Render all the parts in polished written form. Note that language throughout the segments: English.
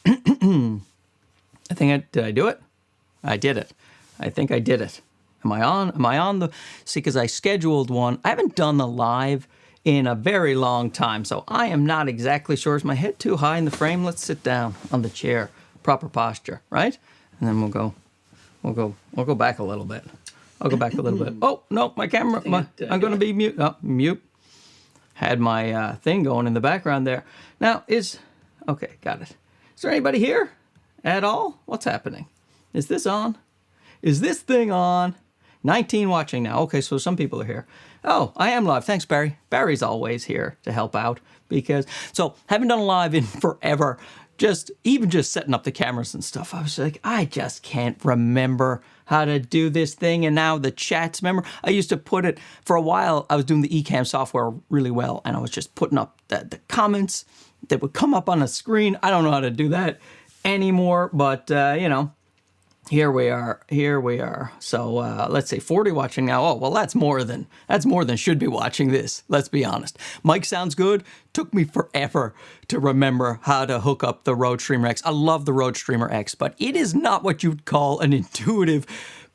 Did I do it? I did it. I think I did it. Am I on? Am I on the... See, because I scheduled one. I haven't done the live in a very long time, so I am not exactly sure. Is my head too high in the frame? Let's sit down on the chair. Proper posture, right? And then we'll go back a little bit. I'll go back a little bit. Oh, no, my camera, I'm going to be mute. Oh, mute. Had my thing going in the background there. Now, okay, got it. Is there anybody here at all? What's happening? Is this on? Is this thing on? 19 watching now. Okay, so some people are here. Oh, I am live. Thanks, Barry. Barry's always here to help out so haven't done a live in forever. Even just setting up the cameras and stuff. I was like, I just can't remember how to do this thing. And now the chats, remember, I used to put it, for a while, I was doing the Ecamm software really well, and I was just putting up the comments that would come up on the screen. I don't know how to do that anymore, but, here we are. So let's say 40 watching now. Oh, well, that's more than should be watching this. Let's be honest. Mic sounds good. Took me forever to remember how to hook up the Rode Streamer X. I love the Rode Streamer X, but it is not what you'd call an intuitive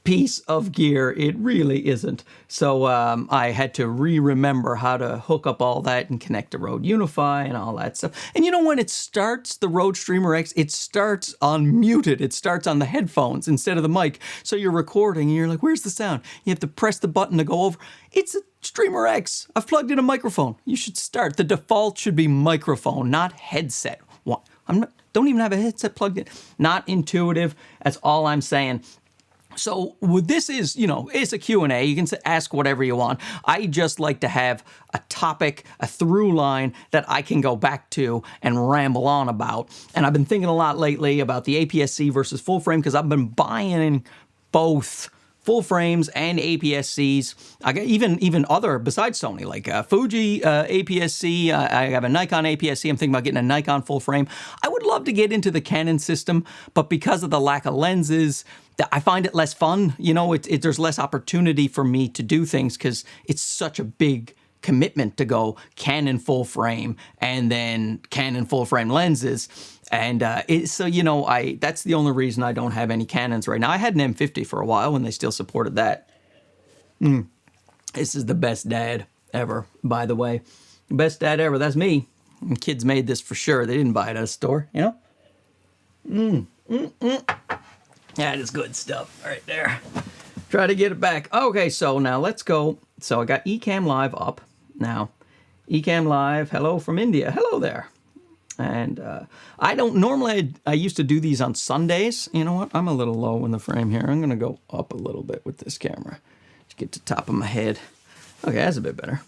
piece of gear. It really isn't. So I had to remember how to hook up all that and connect to Rode Unify and all that stuff. And when it starts, the Rode Streamer X, it starts unmuted. It starts on the headphones instead of the mic. So you're recording and you're like, where's the sound? You have to press the button to go over. It's a Streamer X. I've plugged in a microphone. You should start. The default should be microphone, not headset. What? Don't even have a headset plugged in. Not intuitive. That's all I'm saying. So this is, it's a Q&A. You can ask whatever you want. I just like to have a topic, a through line that I can go back to and ramble on about. And I've been thinking a lot lately about the APS-C versus full frame because I've been buying both full frames and APS-Cs. I got even other besides Sony, like Fuji APS-C. I have a Nikon APS-C. I'm thinking about getting a Nikon full frame. I would love to get into the Canon system, but because of the lack of lenses, I find it less fun. There's less opportunity for me to do things because it's such a big commitment to go Canon full frame and then Canon full frame lenses. And that's the only reason I don't have any Canons right now. I had an M50 for a while when they still supported that. This is the best dad ever, by the way. Best dad ever, that's me. And kids made this for sure. They didn't buy it at a store, That is good stuff right there. Try to get it back. Okay, so now let's go. So I got Ecamm Live up now. Ecamm Live, hello from India. Hello there. And I don't normally, I used to do these on Sundays. You know what? I'm a little low in the frame here. I'm going to go up a little bit with this camera to get to the top of my head. Okay, that's a bit better.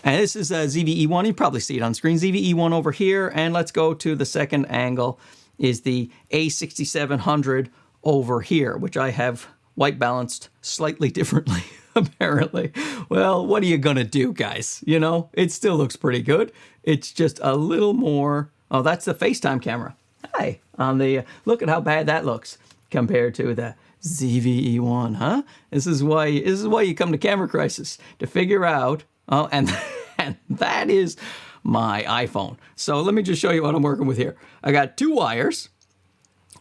And this is ZV-E1. You probably see it on screen. ZV-E1 over here. And let's go to the second angle is the A6700 over here, which I have white balanced slightly differently, apparently. Well, what are you going to do, guys? It still looks pretty good. It's just a little more... Oh, that's the FaceTime camera. Hi. Look at how bad that looks compared to the ZV-E1, huh? This is why you come to Camera Crisis, to figure out... Oh, and that is my iPhone. So let me just show you what I'm working with here. I got two wires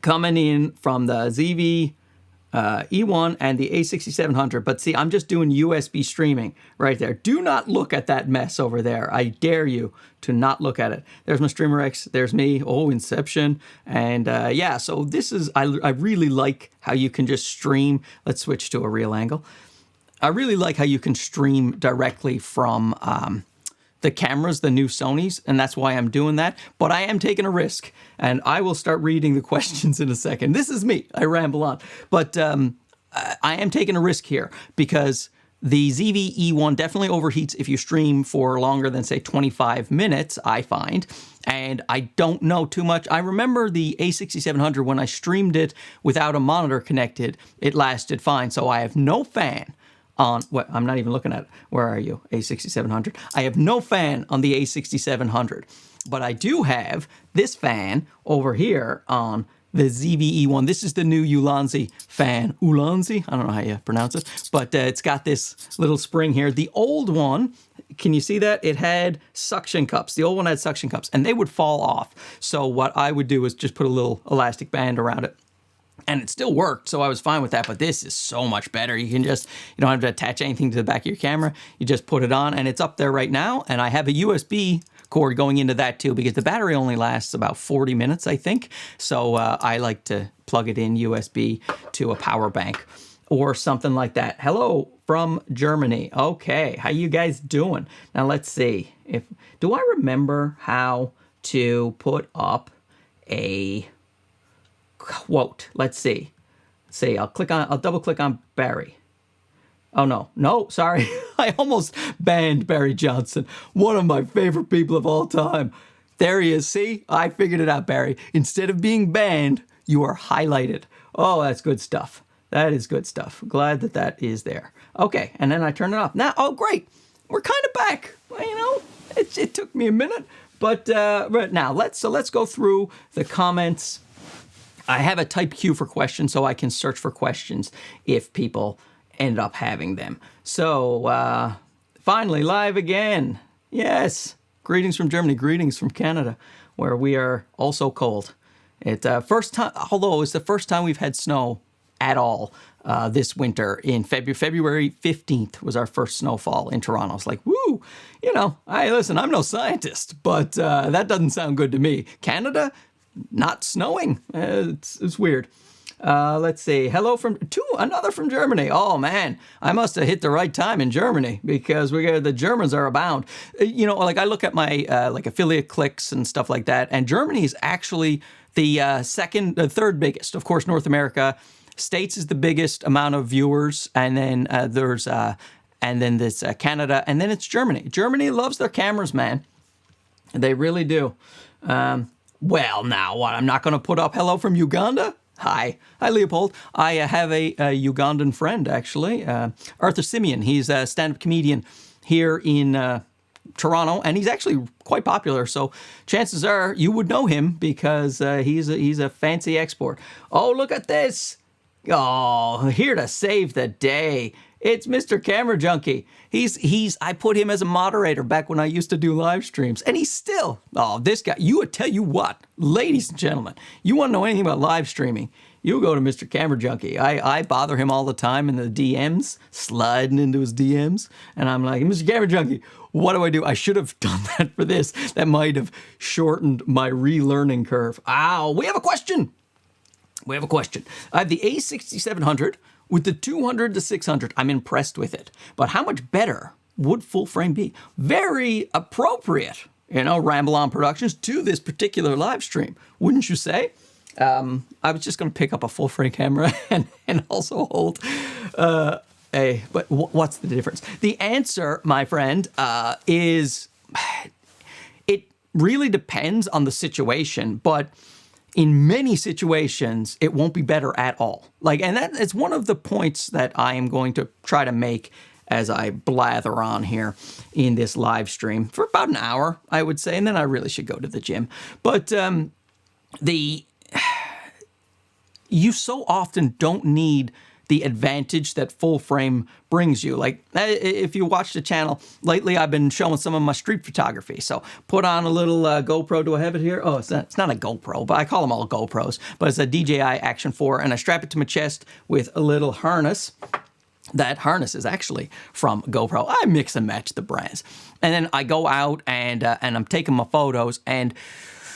coming in from the ZV-E1 and the A6700. But see, I'm just doing USB streaming right there. Do not look at that mess over there. I dare you to not look at it. There's my Streamer X. There's me. Oh, Inception. And yeah, so this is, I really like how you can just stream. Let's switch to a real angle. I really like how you can stream directly from the cameras, the new Sonys, and that's why I'm doing that. But I am taking a risk, and I will start reading the questions in a second. This is me. I ramble on. But I am taking a risk here because the ZV-E1 definitely overheats if you stream for longer than, say, 25 minutes, I find. And I don't know too much. I remember the A6700, when I streamed it without a monitor connected, it lasted fine. So I have no fan on what I'm not even looking at. Where are you? A6700. I have no fan on the A6700, but I do have this fan over here on the ZVE one. This is the new Ulanzi fan. Ulanzi? I don't know how you pronounce it, but it's got this little spring here. The old one, can you see that? It had suction cups. The old one had suction cups, and they would fall off. So what I would do is just put a little elastic band around it. And it still worked, so I was fine with that, but this is so much better. You can just, you don't have to attach anything to the back of your camera. You just put it on, and it's up there right now, and I have a USB cord going into that too, because the battery only lasts about 40 minutes, I think. So I like to plug it in USB to a power bank or something like that. Hello from Germany. Okay, how you guys doing? Now let's see. Do I remember how to put up a quote? Let's see. I'll double click on Barry. Oh no, sorry. I almost banned Barry Johnson, one of my favorite people of all time. There he is. See, I figured it out, Barry. Instead of being banned, you are highlighted. Oh, that's good stuff. That is good stuff. Glad that is there. Okay, and then I turn it off. Now, oh great, we're kind of back. Well, you know, it took me a minute, but now let's go through the comments. I have a type Q for questions, so I can search for questions if people end up having them. So, finally, live again. Yes. Greetings from Germany. Greetings from Canada, where we are also cold. It's first time, although it's the first time we've had snow at all this winter. In February 15th was our first snowfall in Toronto. It's like, woo, you know, listen, I'm no scientist, but that doesn't sound good to me. Canada, not snowing. It's weird. Let's see. Hello from another from Germany. Oh man, I must have hit the right time in Germany, because the Germans are abound. You know, like I look at my like affiliate clicks and stuff like that, and Germany is actually the third biggest. Of course, North America, States is the biggest amount of viewers, and then there's Canada, and then it's Germany. Germany loves their cameras, man. They really do. Well, now what? I'm not going to put up hello from Uganda. Hi, Leopold. I have a Ugandan friend, actually, Arthur Simeon. He's a stand-up comedian here in Toronto, and he's actually quite popular. So chances are you would know him, because he's a fancy export. Oh, look at this. Oh, here to save the day. It's Mr. Camera Junkie. I put him as a moderator back when I used to do live streams, and he's still, this guy, tell you what, ladies and gentlemen, you want to know anything about live streaming, you go to Mr. Camera Junkie. I bother him all the time in the DMs, sliding into his DMs, and I'm like, Mr. Camera Junkie, what do? I should have done that for this. That might have shortened my relearning curve. Ow, we have a question. I have the A6700 with the 200 to 600. I'm impressed with it. But how much better would full frame be? Very appropriate, Ramble On Productions to this particular live stream, wouldn't you say? I was just going to pick up a full frame camera and also hold but what's the difference? The answer, my friend, is it really depends on the situation, but in many situations, it won't be better at all. And it's one of the points that I am going to try to make as I blather on here in this live stream for about an hour, I would say, and then I really should go to the gym. But you so often don't need the advantage that full frame brings you. Like, if you watch the channel, lately I've been showing some of my street photography. So put on a little GoPro. Do I have it here? Oh, it's not a GoPro, but I call them all GoPros. But it's a DJI Action 4, and I strap it to my chest with a little harness. That harness is actually from GoPro. I mix and match the brands. And then I go out and I'm taking my photos, and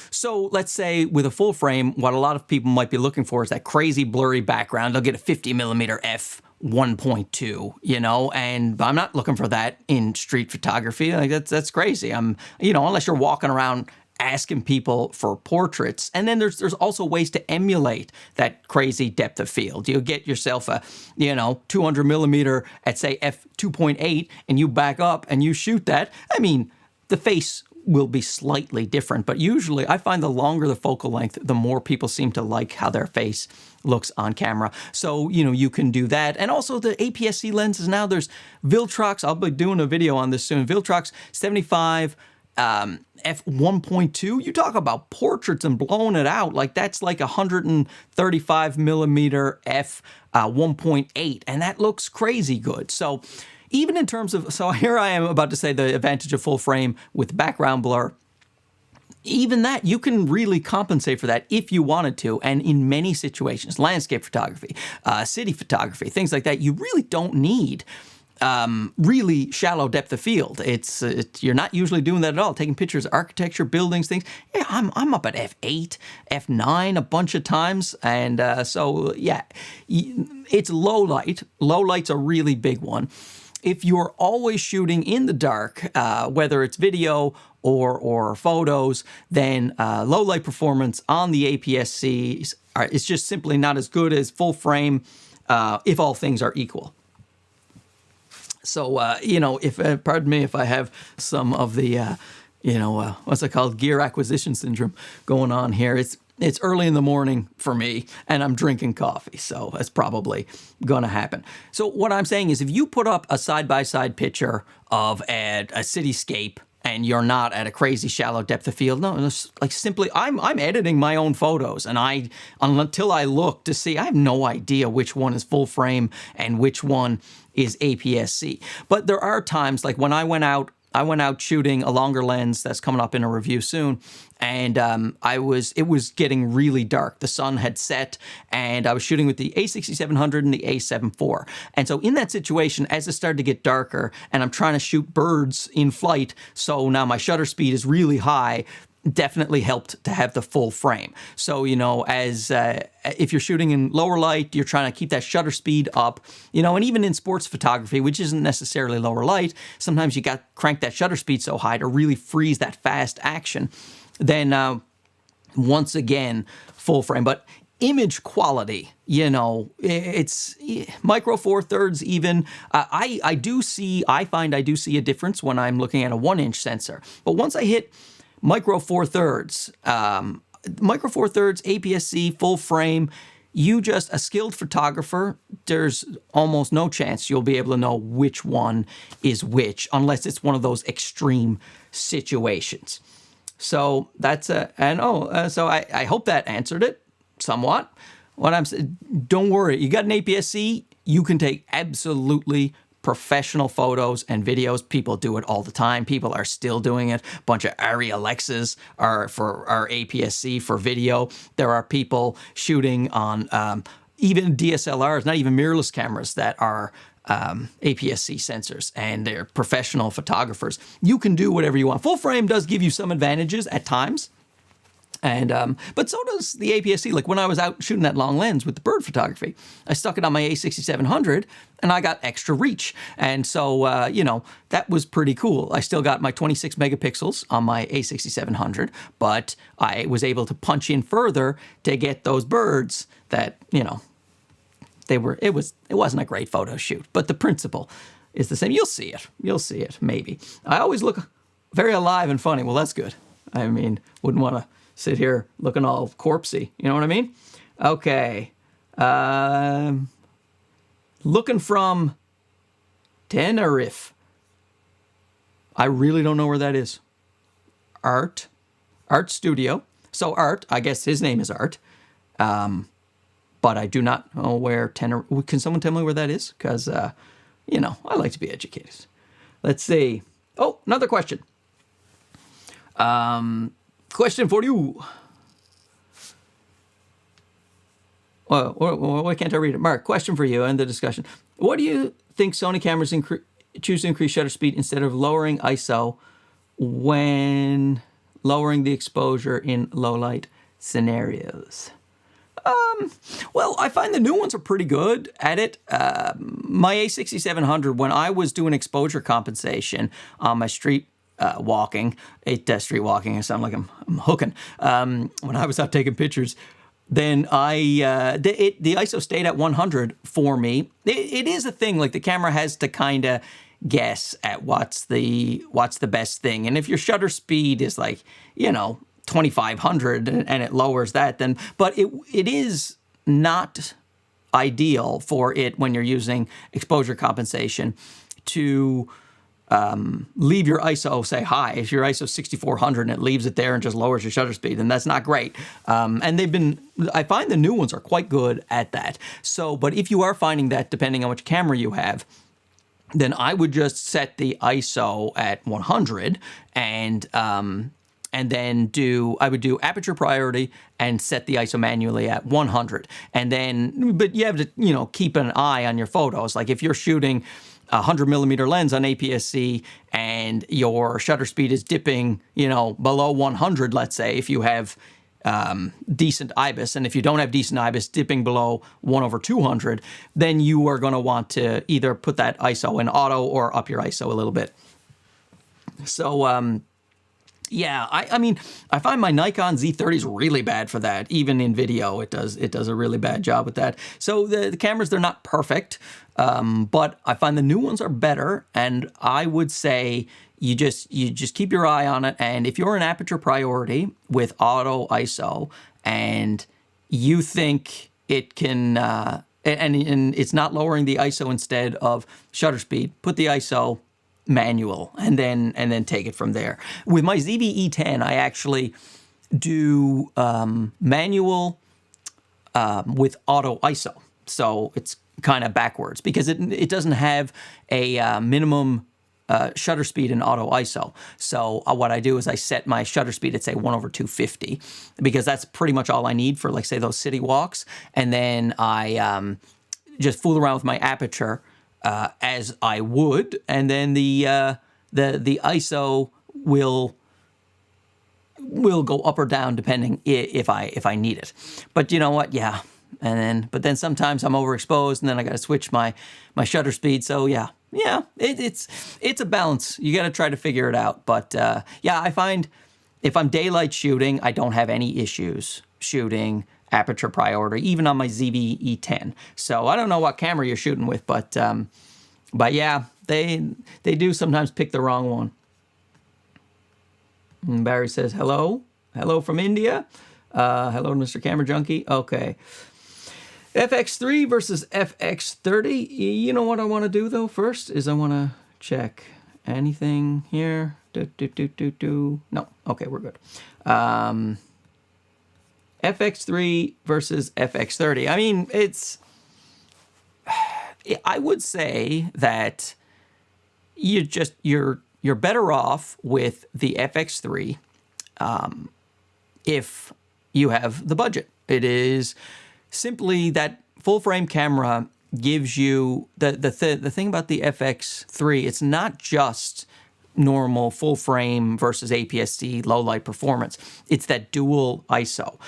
so let's say with a full frame, what a lot of people might be looking for is that crazy blurry background. They'll get a 50mm f 1.2, and I'm not looking for that in street photography. Like that's crazy. Unless you're walking around asking people for portraits. And then there's also ways to emulate that crazy depth of field. You get yourself a, 200mm at say f 2.8 and you back up and you shoot that. I mean, the face will be slightly different, but usually I find the longer the focal length, the more people seem to like how their face looks on camera. So, you can do that. And also the APS-C lenses now, there's Viltrox, I'll be doing a video on this soon, Viltrox 75 f1.2, you talk about portraits and blowing it out. Like that's like 135 millimeter f1.8, and that looks crazy good. So even in terms of, so here I am about to say the advantage of full frame with background blur. Even that, you can really compensate for that if you wanted to. And in many situations, landscape photography, city photography, things like that, you really don't need really shallow depth of field. You're not usually doing that at all. Taking pictures of architecture, buildings, things. Yeah, I'm up at f8, f9 a bunch of times, and so yeah, it's low light. Low light's a really big one. If you're always shooting in the dark, whether it's video or photos, then low light performance on the APS-C is just simply not as good as full frame if all things are equal. So, if, pardon me if I have some of the, what's it called, gear acquisition syndrome going on here. It's early in the morning for me, and I'm drinking coffee, so that's probably going to happen. So what I'm saying is if you put up a side-by-side picture of a cityscape and you're not at a crazy shallow depth of field, no, it's like simply, I'm editing my own photos, and until I look to see, I have no idea which one is full frame and which one is APS-C. But there are times, like when I went out shooting a longer lens that's coming up in a review soon, and it was getting really dark. The sun had set, and I was shooting with the A6700 and the A7 IV. And so in that situation, as it started to get darker, and I'm trying to shoot birds in flight, so now my shutter speed is really high, definitely helped to have the full frame. So, if you're shooting in lower light, you're trying to keep that shutter speed up, and even in sports photography, which isn't necessarily lower light, sometimes you got to crank that shutter speed so high to really freeze that fast action. Then, once again, full frame. But image quality, it's micro four thirds even. I find I do see a difference when I'm looking at a 1-inch sensor. But once I hit micro four thirds, APS-C, full frame, a skilled photographer, there's almost no chance you'll be able to know which one is which, unless it's one of those extreme situations. So that's so I hope that answered it somewhat. What I'm saying, don't worry, you got an APS-C, you can take absolutely professional photos and videos. People do it all the time. People are still doing it. A bunch of Arri Alexas are APS-C for video. There are people shooting on even DSLRs, not even mirrorless cameras, that are APS-C sensors, and they're professional photographers. You can do whatever you want. Full frame does give you some advantages at times. And but so does the APS-C. Like when I was out shooting that long lens with the bird photography, I stuck it on my A6700 and I got extra reach. And so, that was pretty cool. I still got my 26 megapixels on my A6700, but I was able to punch in further to get those birds that, it wasn't a great photo shoot, but the principle is the same. You'll see it, maybe. I always look very alive and funny. Well, that's good. I mean, wouldn't want to sit here looking all corpsey. You know what I mean? Okay. Looking from Tenerife. I really don't know where that is. Art Studio. So Art, I guess his name is Art. But I do not know where Tenerife. Can someone tell me where that is? Because, I like to be educated. Let's see. Oh, another question. Question for you. Why can't I read it? Mark, question for you and the discussion. What do you think Sony cameras choose to increase shutter speed instead of lowering ISO when lowering the exposure in low light scenarios? Well, I find the new ones are pretty good at it. My A6700, when I was doing exposure compensation on my street walking, street walking, I sound like I'm hooking. When I was out taking pictures, then the ISO stayed at 100 for me. It is a thing, like the camera has to kind of guess at what's the best thing. And if your shutter speed is like, 2500 and it lowers that, then, but it is not ideal for it when you're using exposure compensation to leave your ISO, say high. If your ISO 6400 and it leaves it there and just lowers your shutter speed, then that's not great. And I find the new ones are quite good at that. So, but if you are finding that, depending on which camera you have, then I would just set the ISO at 100 and then I would do aperture priority and set the ISO manually at 100. And then, but you have to, keep an eye on your photos. Like if you're shooting a 100mm lens on APS-C and your shutter speed is dipping, below 100, let's say, if you have decent IBIS, and if you don't have decent IBIS, dipping below 1/200, then you are going to want to either put that ISO in auto or up your ISO a little bit. So, yeah, I find my Nikon Z30 is really bad for that. Even in video, it does a really bad job with that. So the cameras, they're not perfect, but I find the new ones are better. And I would say you just keep your eye on it. And if you're an aperture priority with auto ISO and you think it can, and it's not lowering the ISO instead of shutter speed, put the ISO manual and then take it from there. With my ZV-E10, I actually do manual with auto ISO. So it's kind of backwards because it doesn't have a minimum shutter speed in auto ISO. So what I do is I set my shutter speed at say 1/250 because that's pretty much all I need for, like, say, those city walks. And then I just fool around with my aperture as I would, and then the ISO will go up or down depending if I need it. But you know what? Yeah. But then sometimes I'm overexposed, and then I got to switch my shutter speed. So yeah, it's a balance. You got to try to figure it out. But yeah, I find if I'm daylight shooting, I don't have any issues shooting aperture priority, even on my ZV-E10. So I don't know what camera you're shooting with, but yeah, they do sometimes pick the wrong one. And Barry says hello from India. Hello, Mr. Camera Junkie. Okay. FX3 versus FX30. You know what I want to do, though, first is I want to check anything here. No. Okay, we're good. FX3 versus FX30. I mean, I would say that you're better off with the FX3 if you have the budget. It is simply that full frame camera gives you the thing about the FX3. It's not just normal full frame versus APS-C low light performance. It's that dual ISO.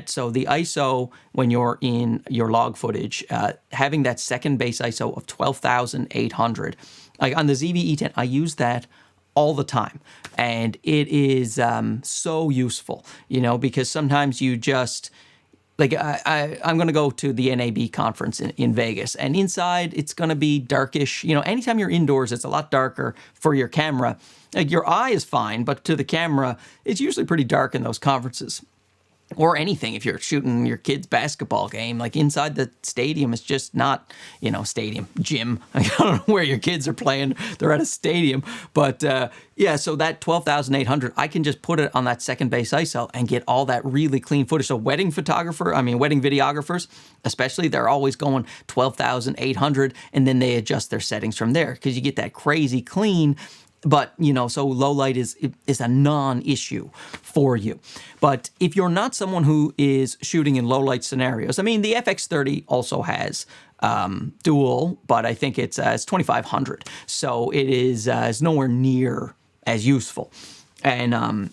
So the ISO when you're in your log footage, having that second base ISO of 12,800. Like on the ZV-E10, I use that all the time, and it is so useful, because sometimes you just, like, I'm going to go to the NAB conference in Vegas, and inside it's going to be darkish. Anytime you're indoors, it's a lot darker for your camera. Like, your eye is fine, but to the camera, it's usually pretty dark in those conferences. Or anything, if you're shooting your kid's basketball game, like inside the stadium, it's just not, gym. I don't know where your kids are playing. They're at a stadium. But yeah, so that 12,800, I can just put it on that second base ISO and get all that really clean footage. So wedding videographers, especially, they're always going 12,800, and then they adjust their settings from there because you get that crazy clean. But, so low light is a non-issue for you. But if you're not someone who is shooting in low light scenarios, the FX30 also has dual, but I think it's 2,500. So it is it's nowhere near as useful. And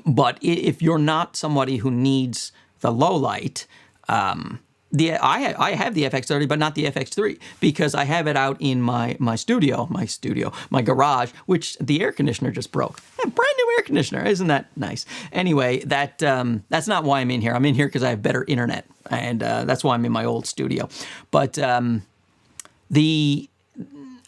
but if you're not somebody who needs the low light, I have the FX30, but not the FX3, because I have it out in my garage, which the air conditioner just broke. A brand new air conditioner, isn't that nice? Anyway, that's not why I'm in here. I'm in here because I have better internet, and that's why I'm in my old studio. But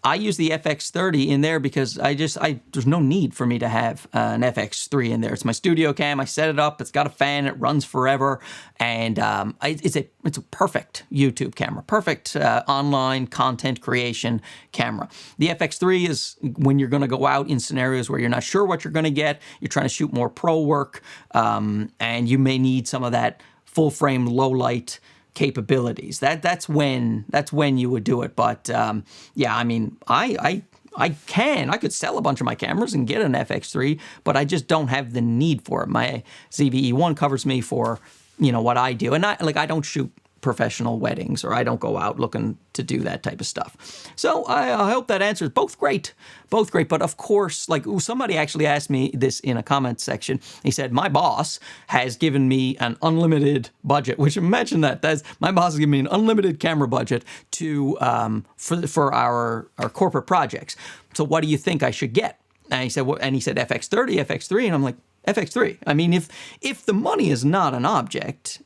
I use the FX30 in there because there's no need for me to have an FX3 in there. It's my studio cam. I set it up. It's got a fan. It runs forever, and it's a perfect YouTube camera, perfect online content creation camera. The FX3 is when you're going to go out in scenarios where you're not sure what you're going to get. You're trying to shoot more pro work, and you may need some of that full frame, low light capabilities. That's when you would do it. But yeah, I mean, I could sell a bunch of my cameras and get an FX3, but I just don't have the need for it. My ZVE1 covers me for what I do, and I don't shoot professional weddings, or I don't go out looking to do that type of stuff. So I hope that answers both great. But of course, somebody actually asked me this in a comment section. He said, my boss has given me an unlimited budget, which imagine that's my boss has given me an unlimited camera budget to for our corporate projects. So what do you think I should get? And he said, FX30, FX3, and I'm like, FX3. I mean, if the money is not an object,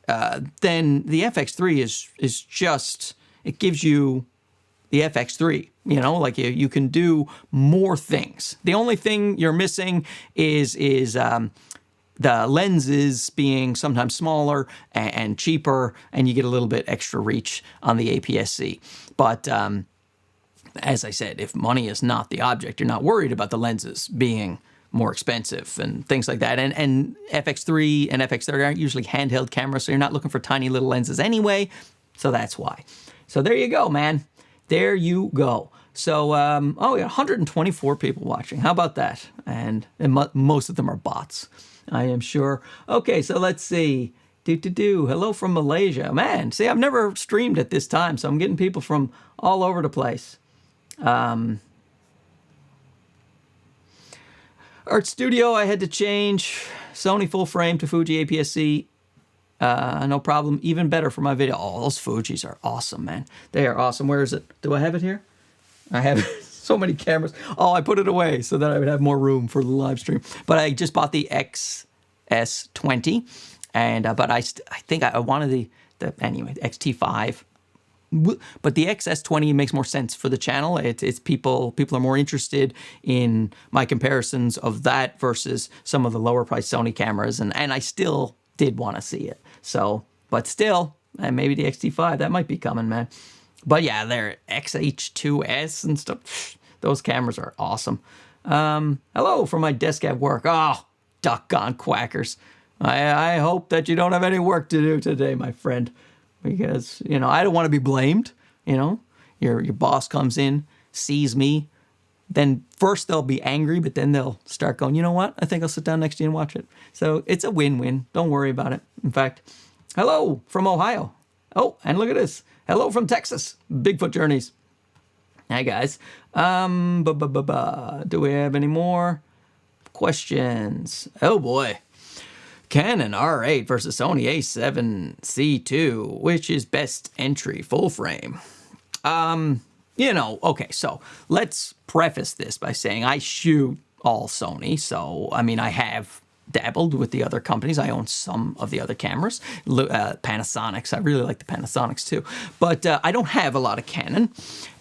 then the FX3 is just, it gives you the FX3. You can do more things. The only thing you're missing is the lenses being sometimes smaller and cheaper, and you get a little bit extra reach on the APS-C. But as I said, if money is not the object, you're not worried about the lenses being more expensive and things like that. And FX3 and FX30 aren't usually handheld cameras, so you're not looking for tiny little lenses anyway. So that's why. So there you go, man. There you go. So, we got 124 people watching. How about that? And most of them are bots, I am sure. Okay, so let's see. Hello from Malaysia. Man, see, I've never streamed at this time, so I'm getting people from all over the place. Art Studio, I had to change Sony full frame to Fuji APS-C. No problem. Even better for my video. Oh, those Fujis are awesome, man. They are awesome. Where is it? Do I have it here? I have so many cameras. Oh, I put it away so that I would have more room for the live stream. But I just bought the XS20, and but I think I wanted the XT5. But the XS20 makes more sense for the channel. It's people are more interested in my comparisons of that versus some of the lower priced Sony cameras, and I still did want to see it. So, but still, and maybe the XT5 that might be coming, man. But yeah, they're XH2S and stuff. Those cameras are awesome. Hello from my desk at work. Oh, doggone quackers! I hope that you don't have any work to do today, my friend. Because, I don't want to be blamed. Your boss comes in, sees me, then first they'll be angry, but then they'll start going, you know what? I think I'll sit down next to you and watch it. So it's a win-win. Don't worry about it. In fact, hello from Ohio. Oh, and look at this. Hello from Texas. Bigfoot Journeys. Hi, guys. Do we have any more questions? Oh, boy. Canon R8 versus Sony A7C II, which is best entry full frame? Okay, so let's preface this by saying I shoot all Sony. So, I mean, I have dabbled with the other companies. I own some of the other cameras, Panasonics. I really like the Panasonics too. But I don't have a lot of Canon.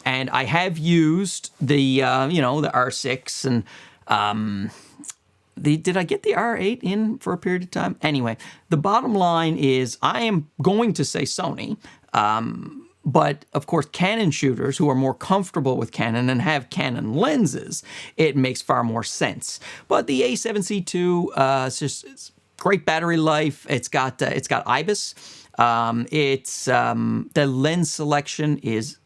And I have used the, the R6 and... did I get the R8 in for a period of time? Anyway, the bottom line is I am going to say Sony, but of course Canon shooters who are more comfortable with Canon and have Canon lenses, it makes far more sense. But the A7C II, it's great battery life. It's got IBIS. The lens selection is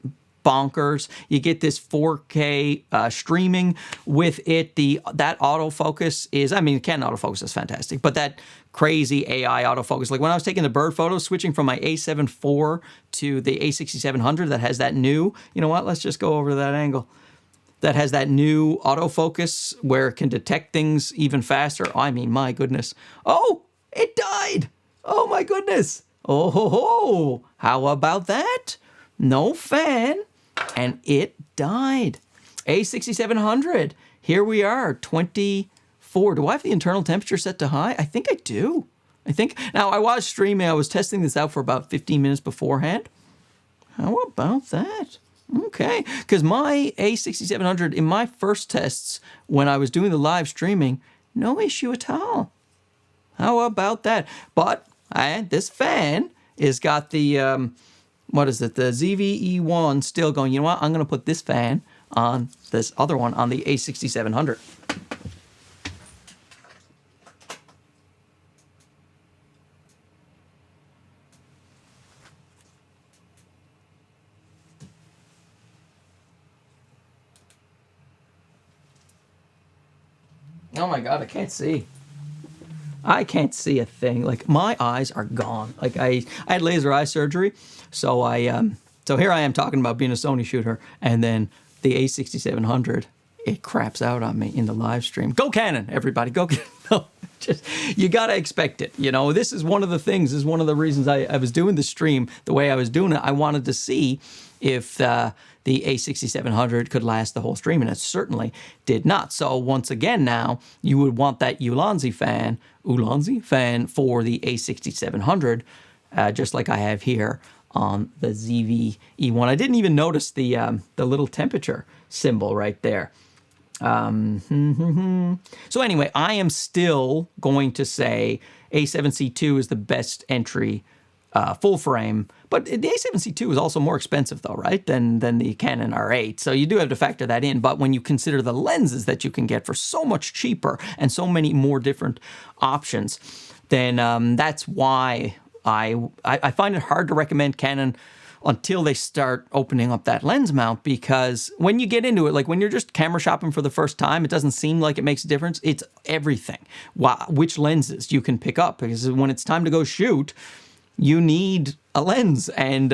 bonkers. You get this 4K streaming with it. That autofocus is, Canon autofocus is fantastic, but that crazy AI autofocus, like when I was taking the bird photos, switching from my A7 IV to the A6700 that has that new, let's just go over that angle. That has that new autofocus where it can detect things even faster. My goodness. Oh, it died. Oh my goodness. Oh ho ho. How about that? No fan. And it died. A6700. Here we are, 24. Do I have the internal temperature set to high? I think I do. Now, I was streaming. I was testing this out for about 15 minutes beforehand. How about that? Okay, because my A6700 in my first tests when I was doing the live streaming, no issue at all. How about that? But this fan has got the, what is it, the ZVE1 still going. You know what? I'm going to put this fan on this other one on the A6700. Oh my God, I can't see. I can't see a thing. Like, my eyes are gone. Like, I had laser eye surgery, so so here I am talking about being a Sony shooter, and then the A6700, it craps out on me in the live stream. Go Canon, everybody, go Canon. No, just, you gotta expect it. You know, this is one of the things, this is one of the reasons I was doing the stream the way I was doing it. I wanted to see if the A6700 could last the whole stream, and it certainly did not. So once again now, you would want that Ulanzi fan for the A6700, just like I have here on the ZV-E1. I didn't even notice the little temperature symbol right there. So anyway, I am still going to say A7C2 is the best entry full frame, but the A7C2 is also more expensive though, right, than the Canon R8. So you do have to factor that in. But when you consider the lenses that you can get for so much cheaper and so many more different options, then that's why I find it hard to recommend Canon until they start opening up that lens mount, because when you get into it, like when you're just camera shopping for the first time, it doesn't seem like it makes a difference. It's everything. Which lenses you can pick up, because when it's time to go shoot, you need a lens, and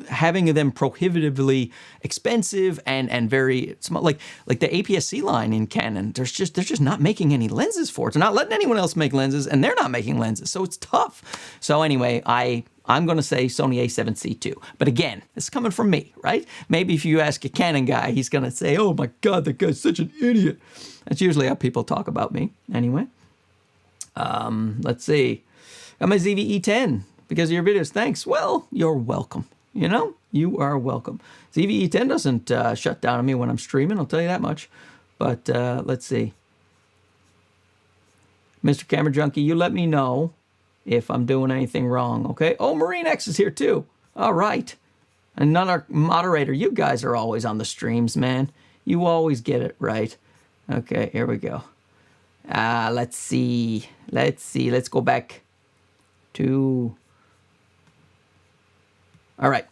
having them prohibitively expensive and very small, like the APS-C line in Canon, they're just not making any lenses for it. They're not letting anyone else make lenses, and they're not making lenses, so it's tough. So anyway, I'm going to say Sony A7C2. But again, it's coming from me, right? Maybe if you ask a Canon guy, he's going to say, oh my God, that guy's such an idiot. That's usually how people talk about me. Anyway, let's see. Got my ZV-E10 because of your videos. Thanks. Well, you're welcome. You know, you are welcome. ZV-E10 doesn't shut down on me when I'm streaming, I'll tell you that much. But let's see. Mr. Camera Junkie, you let me know if I'm doing anything wrong, okay? Oh, Marine X is here too. All right. Another moderator. You guys are always on the streams, man. You always get it right. Okay, here we go. Let's see. Let's go back to... All right.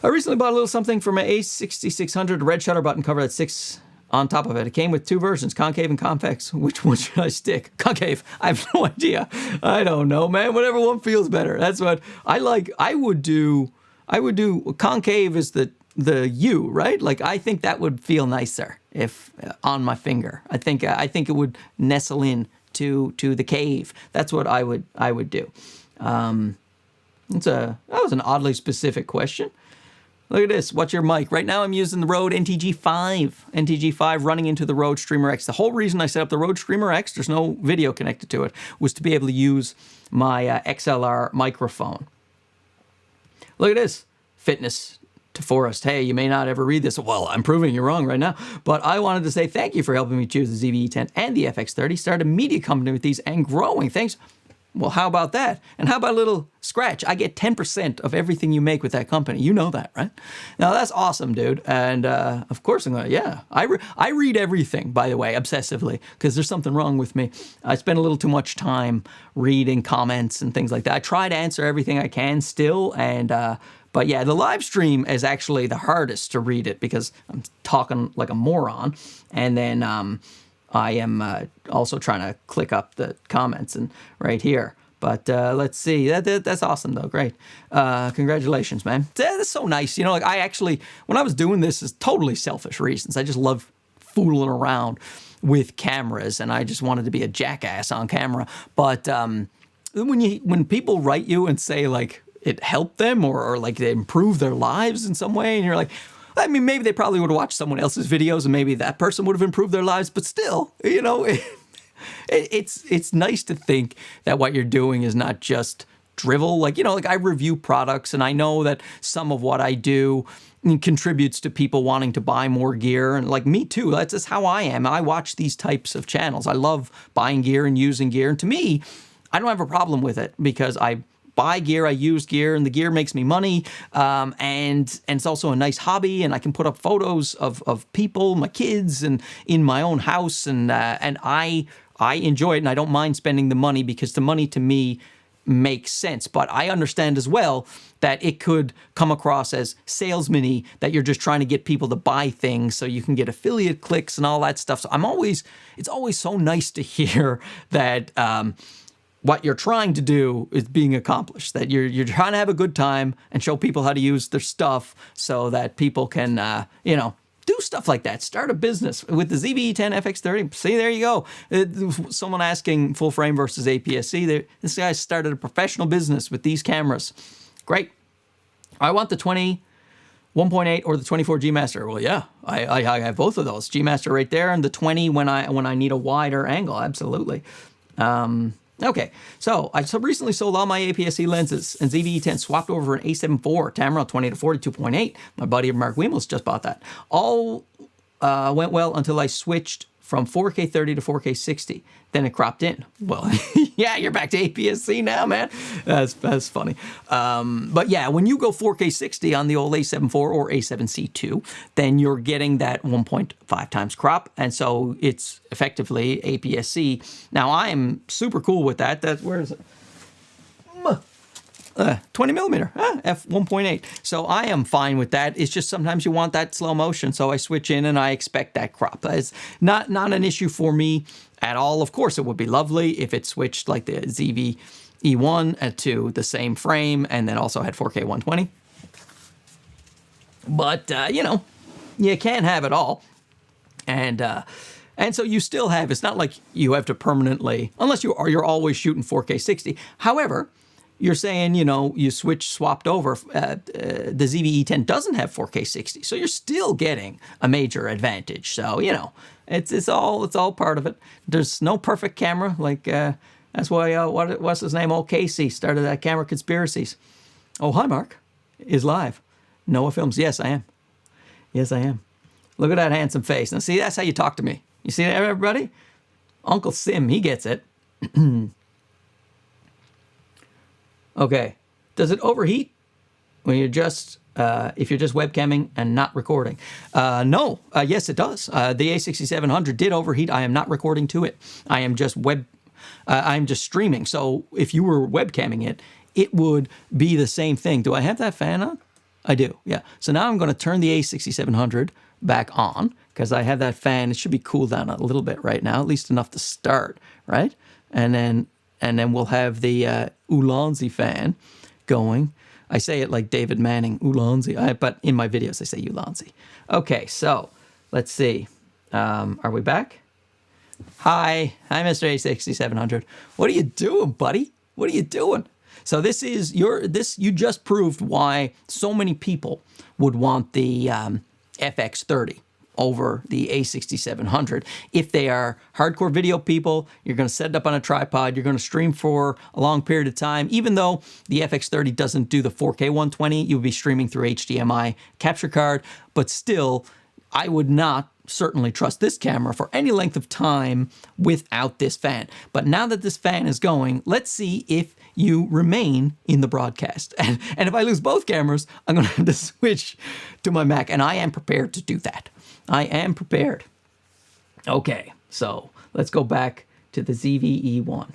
I recently bought a little something for my A6600, red shutter button cover that's 6 on top of it. It came with 2 versions, concave and convex. Which one should I stick? Concave. I have no idea. I don't know, man. Whatever one feels better. That's what I like. I would do concave is the U, right? Like, I think that would feel nicer if on my finger. I think it would nestle in to the cave. That's what I would do. That was an oddly specific question. Look at this. What's your mic? Right now I'm using the Rode NTG5. NTG5 running into the Rode Streamer X. The whole reason I set up the Rode Streamer X, there's no video connected to it, was to be able to use my XLR microphone. Look at this. Fitness to Forrest. Hey, you may not ever read this. Well, I'm proving you wrong right now. But I wanted to say thank you for helping me choose the ZV-E10 and the FX30. Started a media company with these and growing. Thanks. Well, how about that? And how about a little scratch? I get 10% of everything you make with that company. You know that, right? Now, that's awesome, dude. And of course I'm going to, yeah. I read everything, by the way, obsessively, because there's something wrong with me. I spend a little too much time reading comments and things like that. I try to answer everything I can still, and but yeah, the live stream is actually the hardest to read it because I'm talking like a moron. And then I am also trying to click up the comments and right here. But let's see. That's awesome, though. Great. Congratulations, man. That's so nice. You know, like I actually, when I was doing this, is totally selfish reasons. I just love fooling around with cameras, and I just wanted to be a jackass on camera. But when people write you and say, like, it helped them or like they improved their lives in some way, and you're like, I mean, maybe they probably would have watched someone else's videos and maybe that person would have improved their lives, but still, you know, it's nice to think that what you're doing is not just drivel. Like, like I review products, and I know that some of what I do contributes to people wanting to buy more gear. And like me too, that's just how I am. I watch these types of channels. I love buying gear and using gear. And to me, I don't have a problem with it because I buy gear, I use gear, and the gear makes me money. And it's also a nice hobby, and I can put up photos of people, my kids, and in my own house. And I enjoy it, and I don't mind spending the money because the money to me makes sense. But I understand as well that it could come across as salesman-y, that you're just trying to get people to buy things so you can get affiliate clicks and all that stuff. So it's always so nice to hear that what you're trying to do is being accomplished, that you're trying to have a good time and show people how to use their stuff so that people can, do stuff like that. Start a business with the ZV-E10 FX30. See, there you go. Someone asking full frame versus APS-C. This guy started a professional business with these cameras. Great. I want the 20 1.8 or the 24 G Master. Well, yeah, I have both of those. G Master right there, and the 20 when I need a wider angle. Absolutely. Okay, so I recently sold all my APS-C lenses, and ZV-E10 swapped over an A7 IV Tamron 20 to 40 2.8. My buddy Mark Weimels just bought that. All went well until I switched from 4K 30 to 4K 60. Then it cropped in. Well, yeah, you're back to APS-C now, man. That's funny. But yeah, when you go 4K 60 on the old A7 IV or A7C2, then you're getting that 1.5 times crop. And so it's effectively APS-C. Now, I am super cool with that. Where is it? 20 millimeter, f1.8. So I am fine with that. It's just sometimes you want that slow motion, so I switch in and I expect that crop. That's not an issue for me at all. Of course, it would be lovely if it switched like the ZV-E1 to the same frame and then also had 4K 120. But, you can't have it all. And so you still have, it's not like you have to permanently, unless you're always shooting 4K 60. However, you're saying, you swapped over. The ZV-E10 doesn't have 4K 60, so you're still getting a major advantage. So, it's all part of it. There's no perfect camera. Like, that's why, what's his name? Old Casey started that Camera Conspiracies. Oh, hi, Mark. Is live. Noah Films. Yes, I am. Yes, I am. Look at that handsome face. Now, see, that's how you talk to me. You see that, everybody? Uncle Sim, he gets it. Okay. Does it overheat when you're just, if you're just webcamming and not recording? No. Yes, it does. The A6700 did overheat. I am not recording to it. I am just I'm just streaming. So if you were webcamming it, it would be the same thing. Do I have that fan on? I do. Yeah. So now I'm going to turn the A6700 back on because I have that fan. It should be cooled down a little bit right now, at least enough to start, right? And then we'll have the Ulanzi fan going. I say it like David Manning, Ulanzi, but in my videos I say Ulanzi. Okay, so let's see. Are we back? Hi, Mr. A6700. What are you doing, buddy? What are you doing? So you just proved why so many people would want the FX30 over the A6700. If they are hardcore video people, you're going to set it up on a tripod, you're going to stream for a long period of time. Even though the FX30 doesn't do the 4K 120, you'll be streaming through HDMI capture card, but still, I would not certainly trust this camera for any length of time without this fan. But now that this fan is going, let's see if you remain in the broadcast. And if I lose both cameras, I'm going to have to switch to my Mac, and I am prepared to do that. I am prepared. Okay, so let's go back to the ZV-E1.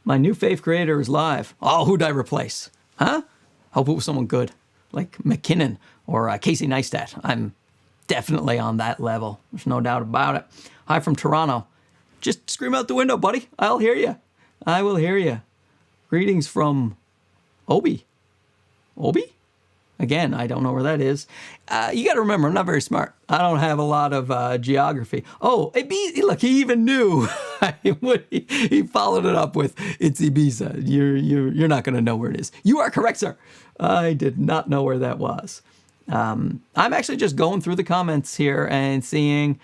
My new fave creator is live. Oh, who'd I replace? Huh? Hope it was someone good, like McKinnon or Casey Neistat. I'm definitely on that level. There's no doubt about it. Hi from Toronto. Just scream out the window, buddy. I'll hear you. I will hear you. Greetings from Obi. Obi? Again, I don't know where that is. You got to remember, I'm not very smart. I don't have a lot of geography. Oh, look, he even knew. He followed it up with, it's Ibiza. You're not going to know where it is. You are correct, sir. I did not know where that was. I'm actually just going through the comments here and seeing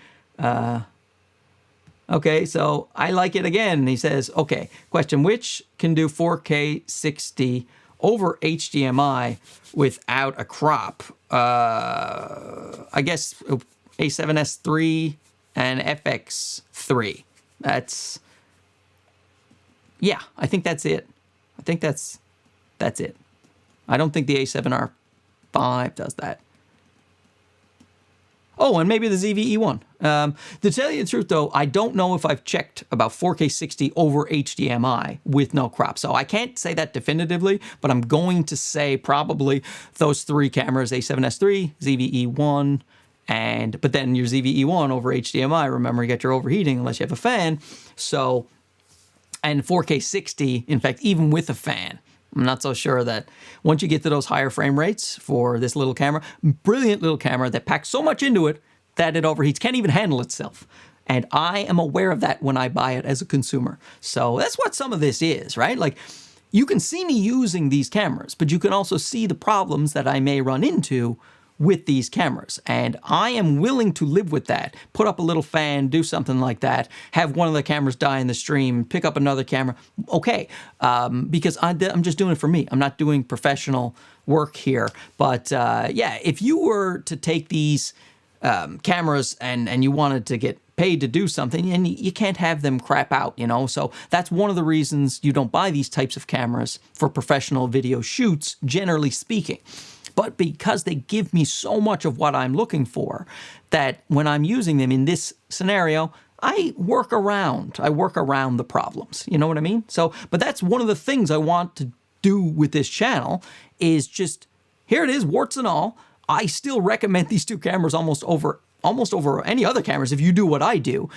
Okay, so I like it again. He says, okay, question, which can do 4K 60 over HDMI without a crop? I guess A7S3 and FX3. Yeah, I think that's it. I think that's it. I don't think the A7R5 does that. Oh, and maybe the ZVE1. To tell you the truth, though, I don't know if I've checked about 4K 60 over HDMI with no crop. So I can't say that definitively, but I'm going to say probably those three cameras, A7S3, ZVE1, but then your ZVE1 over HDMI, remember you got your overheating unless you have a fan. So, and 4K 60, in fact, even with a fan, I'm not so sure that once you get to those higher frame rates for this little camera, brilliant little camera that packs so much into it that it overheats, can't even handle itself. And I am aware of that when I buy it as a consumer. So that's what some of this is, right? Like, you can see me using these cameras, but you can also see the problems that I may run into with these cameras. And I am willing to live with that. Put up a little fan, do something like that, have one of the cameras die in the stream, pick up another camera. Okay, because I'm just doing it for me. I'm not doing professional work here. But yeah, if you were to take these cameras and you wanted to get paid to do something, and you can't have them crap out, you know? So that's one of the reasons you don't buy these types of cameras for professional video shoots, generally speaking. But because they give me so much of what I'm looking for, that when I'm using them in this scenario, I work around the problems. You know what I mean? So, but that's one of the things I want to do with this channel is just, here it is, warts and all. I still recommend these two cameras almost over any other cameras if you do what I do,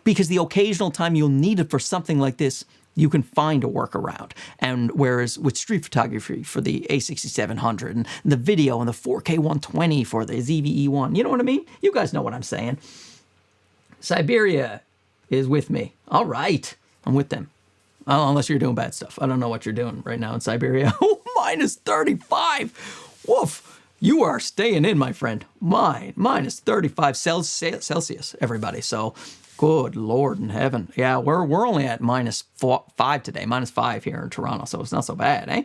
because the occasional time you'll need it for something like this, you can find a workaround. And whereas with street photography for the A6700 and the video and the 4K 120 for the ZVE1, you know what I mean? You guys know what I'm saying. Siberia is with me. All right, I'm with them. Oh, unless you're doing bad stuff. I don't know what you're doing right now in Siberia. Oh, minus 35. Woof. You are staying in, my friend. Minus 35 Celsius, everybody. So, good Lord in heaven. Yeah, we're only at -5 today, -5 here in Toronto, so it's not so bad, eh?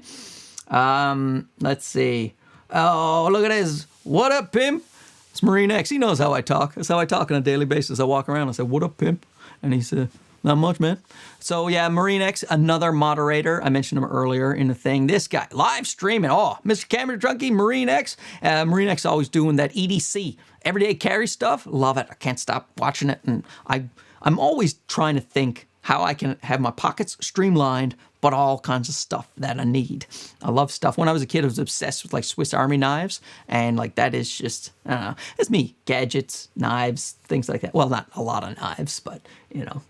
Let's see. Oh, look at this. What up, pimp? It's Marine X. He knows how I talk. That's how I talk on a daily basis. I walk around and say, what up, pimp? And he said, not much, man. So yeah, Marine X, another moderator. I mentioned him earlier in the thing. This guy, live streaming. Oh, Mr. Camera Drunkie, Marine X. Marine X always doing that EDC, everyday carry stuff. Love it. I can't stop watching it. And I'm always trying to think how I can have my pockets streamlined, but all kinds of stuff that I need. I love stuff. When I was a kid, I was obsessed with like Swiss Army knives. And like that is just, I don't know, it's me. Gadgets, knives, things like that. Well, not a lot of knives, but you know.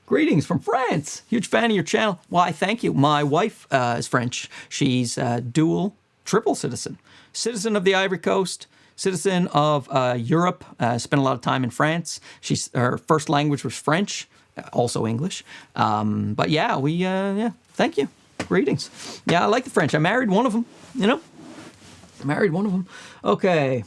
Greetings from France. Huge fan of your channel. Why, thank you. My wife is French. She's triple citizen. Citizen of the Ivory Coast, citizen of Europe, spent a lot of time in France. Her first language was French, also English. But yeah, yeah, thank you. Greetings. Yeah, I like the French. I married one of them, you know. I married one of them. Okay.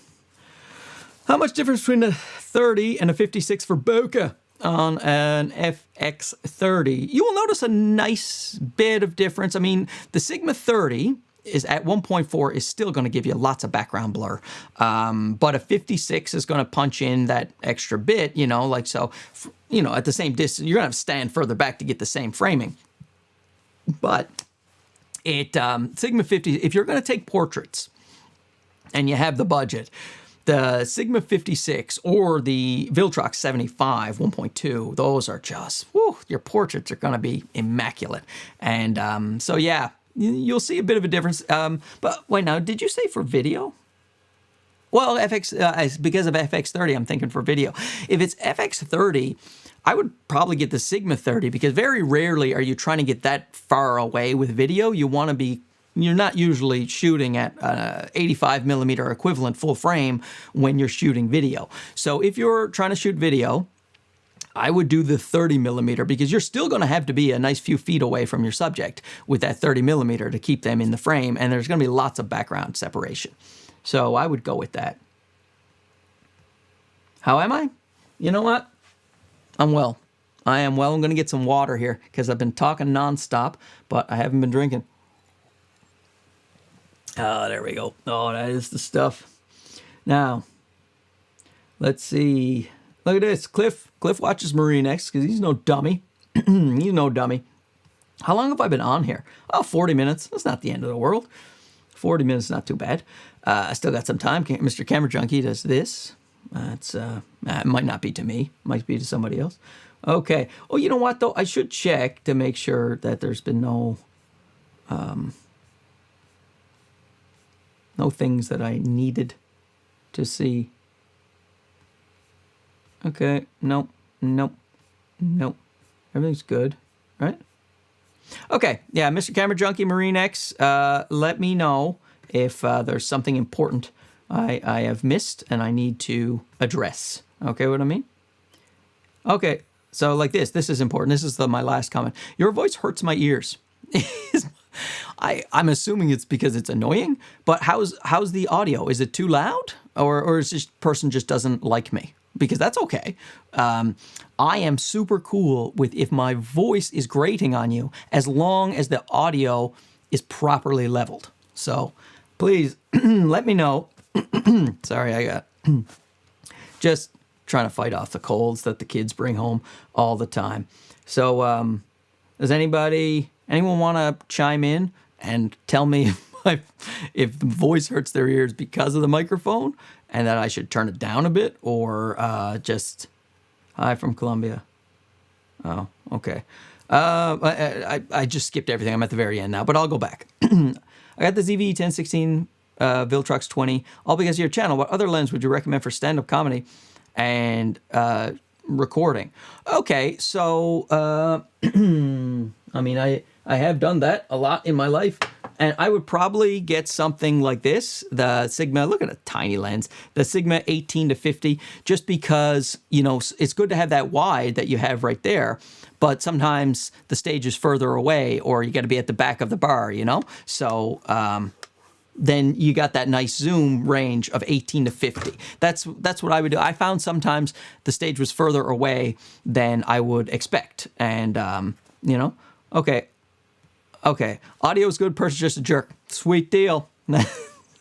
How much difference between a 30 and a 56 for bokeh on an FX30? You will notice a nice bit of difference. I mean, the Sigma 30 is at 1.4 is still going to give you lots of background blur. But a 56 is going to punch in that extra bit, you know, like so, you know, at the same distance, you're going to have to stand further back to get the same framing. But Sigma 50, if you're going to take portraits and you have the budget, the Sigma 56 or the Viltrox 75 1.2, those are just, whew, your portraits are going to be immaculate. And so, yeah, you'll see a bit of a difference. But wait, now, did you say for video? Well, because of FX30, I'm thinking for video. If it's FX30, I would probably get the Sigma 30 because very rarely are you trying to get that far away with video. You're not usually shooting at 85 millimeter equivalent full frame when you're shooting video. So if you're trying to shoot video, I would do the 30 millimeter because you're still going to have to be a nice few feet away from your subject with that 30 millimeter to keep them in the frame, and there's going to be lots of background separation. So I would go with that. How am I? You know what? I'm well. I am well. I'm going to get some water here because I've been talking nonstop, but I haven't been drinking. Oh, there we go. Oh, that is the stuff. Now, let's see. Look at this. Cliff watches Marine X because he's no dummy. He's no dummy. How long have I been on here? Oh, 40 minutes. That's not the end of the world. 40 minutes, not too bad. I still got some time. Mr. Camera Junkie does this. It might not be to me. Might be to somebody else. Okay. Oh, you know what, though? I should check to make sure that there's been no things that I needed to see. Okay. Nope. Everything's good, right? Okay. Yeah, Mr. Camera Junkie, Marine X, let me know if there's something important I have missed and I need to address. Okay, what I mean? Okay, so like this is important. This is my last comment. Your voice hurts my ears. I'm assuming it's because it's annoying, but how's the audio? Is it too loud? Or is this person just doesn't like me? Because that's okay. I am super cool with if my voice is grating on you as long as the audio is properly leveled. So please let me know. Sorry, I got just trying to fight off the colds that the kids bring home all the time. So does anyone want to chime in and tell me if the voice hurts their ears because of the microphone and that I should turn it down a bit, or just hi from Colombia? Oh, okay. I just skipped everything. I'm at the very end now, but I'll go back. I got the ZV 1016 Viltrox 20, all because of your channel. What other lens would you recommend for stand-up comedy and recording? Okay, so I mean, I have done that a lot in my life, and I would probably get something like this, the Sigma. Look at a tiny lens, the Sigma 18 to 50, just because, you know, it's good to have that wide that you have right there, but sometimes the stage is further away, or you got to be at the back of the bar, you know. So then you got that nice zoom range of 18 to 50. That's what I would do. I found sometimes the stage was further away than I would expect, and you know. Okay. Audio is good. Person's just a jerk. Sweet deal.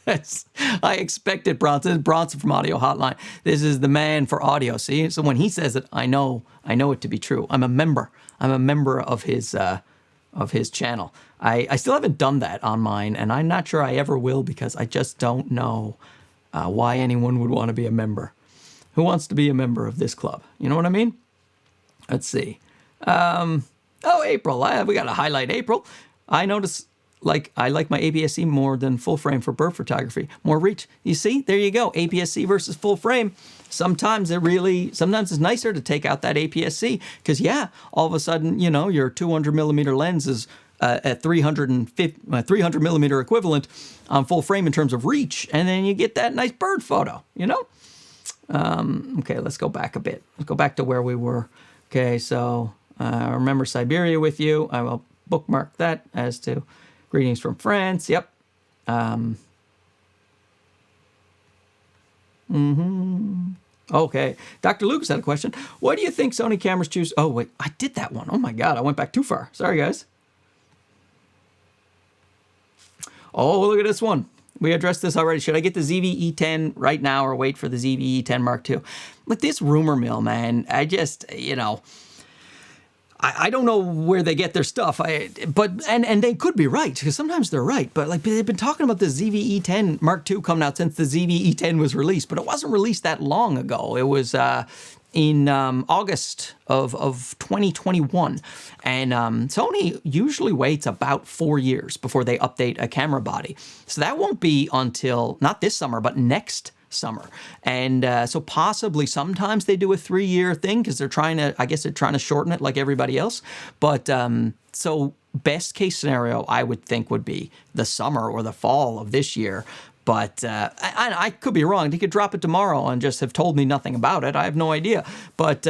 I expected Bronson. Bronson from Audio Hotline. This is the man for audio. See, so when he says it, I know it to be true. I'm a member of his channel. I still haven't done that on mine, and I'm not sure I ever will because I just don't know why anyone would want to be a member. Who wants to be a member of this club? You know what I mean? Let's see. Oh, April. We got to highlight April. I notice, I like my APS-C more than full frame for bird photography. More reach. You see? There you go. APS-C versus full frame. Sometimes it's nicer to take out that APS-C because, yeah, all of a sudden, you know, your 200 millimeter lens is at 300 millimeter equivalent on full frame in terms of reach, and then you get that nice bird photo, you know? Okay, let's go back a bit. Let's go back to where we were. Okay, so remember Siberia with you. I will bookmark that as to greetings from France. Yep. Okay. Dr. Lucas had a question. Why do you think Sony cameras choose? Oh, wait. I did that one. Oh, my God. I went back too far. Sorry, guys. Oh, look at this one. We addressed this already. Should I get the ZV-E10 right now or wait for the ZV-E10 Mark II? Look, this rumor mill, man. I just, you know, I don't know where they get their stuff. But they could be right, because sometimes they're right. But like they've been talking about the ZV-E10 Mark II coming out since the ZV-E10 was released, but it wasn't released that long ago. It was in August of 2021. And Sony usually waits about 4 years before they update a camera body. So that won't be until, not this summer, but next summer. And so possibly sometimes they do a 3-year thing because they're trying to shorten it like everybody else. But so best case scenario, I would think, would be the summer or the fall of this year. But I could be wrong. They could drop it tomorrow and just have told me nothing about it. I have no idea. But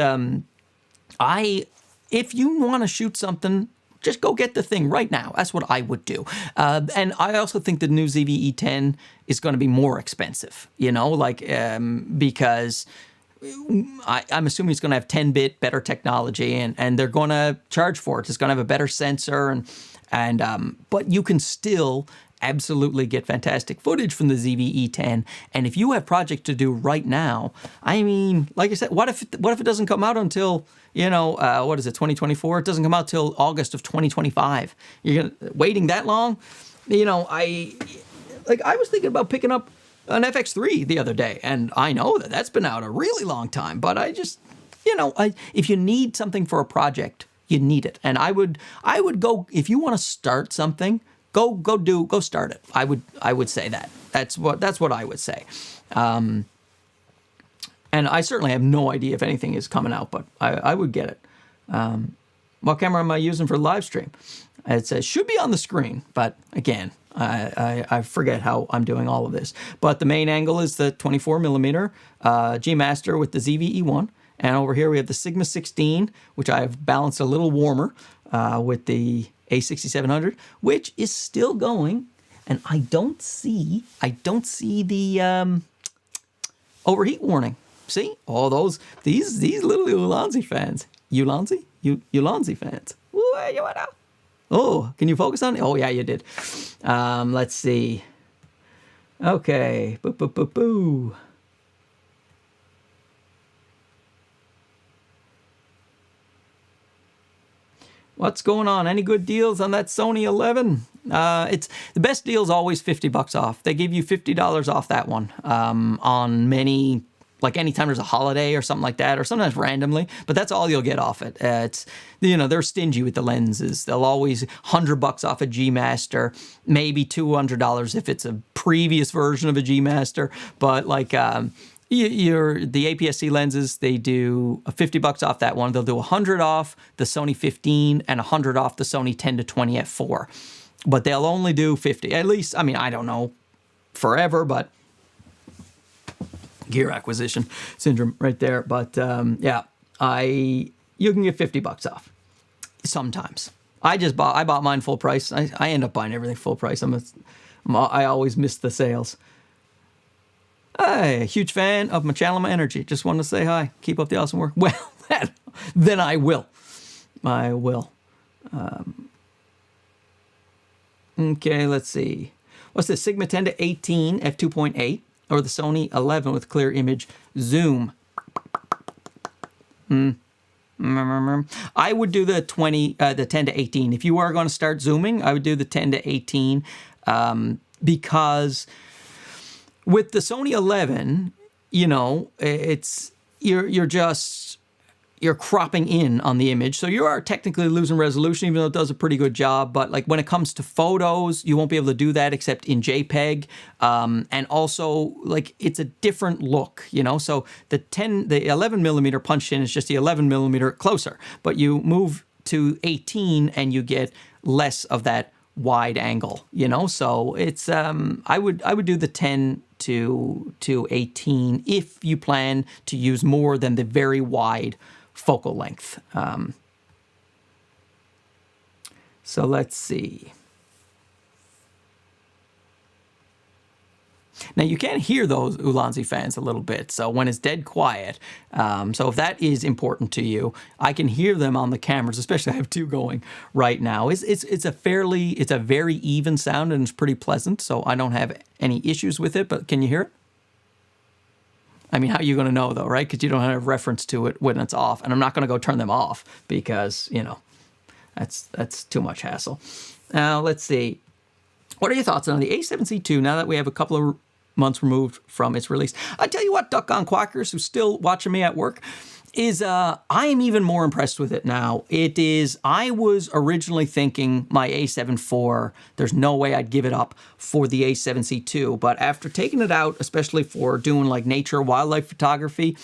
if you want to shoot something, just go get the thing right now. That's what I would do. And I also think the new ZV-E10 is going to be more expensive, you know, like because I'm assuming it's going to have 10-bit better technology, and they're going to charge for it. It's going to have a better sensor, but you can still absolutely get fantastic footage from the ZV-E10. And if you have project to do right now, I mean, like I said, what if it doesn't come out until, what is it, 2024? It doesn't come out till August of 2025. Waiting that long? I was thinking about picking up an FX3 the other day, and I know that's been out a really long time, but I just, if you need something for a project, you need it. And I would go, if you want to start something, go start it. I would say that. That's what I would say. And I certainly have no idea if anything is coming out, but I would get it. What camera am I using for live stream? It says should be on the screen, but again, I forget how I'm doing all of this. But the main angle is the 24 millimeter G Master with the ZV-E1. And over here we have the Sigma 16, which I've balanced a little warmer with the A6700, which is still going. And I don't see the overheat warning. See? All these little Ulanzi fans. Ulanzi fans. Oh, can you focus on it? Oh, yeah, you did. Let's see. Okay. Boo. What's going on? Any good deals on that Sony 11? It's the best deal is always $50 off. They give you $50 off that one on many, like anytime there's a holiday or something like that, or sometimes randomly. But that's all you'll get off it. It's they're stingy with the lenses. They'll always $100 off a G Master, maybe $200 if it's a previous version of a G Master. But like the APS-C lenses, they do $50 off that one. They'll do $100 off the Sony 15 and $100 off the Sony 10 to 20 f4. But they'll only do 50. At least, I mean, I don't know forever, but gear acquisition syndrome right there. But yeah, you can get $50 off sometimes. I bought mine full price. I end up buying everything full price. I always miss the sales. Hey, huge fan of Machalama Energy. Just wanted to say hi. Keep up the awesome work. Well, then I will. Okay, let's see. What's this? Sigma 10 to 18 f2.8 or the Sony 11 with clear image zoom? I would do the 10 to 18. If you are going to start zooming, I would do the 10 to 18 because with the Sony 11, it's you're cropping in on the image, so you are technically losing resolution, even though it does a pretty good job. But like when it comes to photos, you won't be able to do that except in JPEG, and also like it's a different look, So the 11 millimeter punched in is just the 11 millimeter closer, but you move to 18 and you get less of that wide angle, So it's I would do the 10 to 18 if you plan to use more than the very wide focal length. So let's see. Now you can hear those Ulanzi fans a little bit, so when it's dead quiet, so if that is important to you, I can hear them on the cameras, especially I have two going right now. It's a very even sound and it's pretty pleasant, so I don't have any issues with it, but can you hear it? I mean, how are you going to know though, right? Because you don't have reference to it when it's off, and I'm not going to go turn them off because, that's too much hassle. Now, let's see. What are your thoughts on the A7C II now that we have a couple of months removed from its release? I tell you what, Duck on Quackers, who's still watching me at work, is I am even more impressed with it now. I was originally thinking my A7 IV, there's no way I'd give it up for the A7C II, but after taking it out, especially for doing like nature, wildlife photography,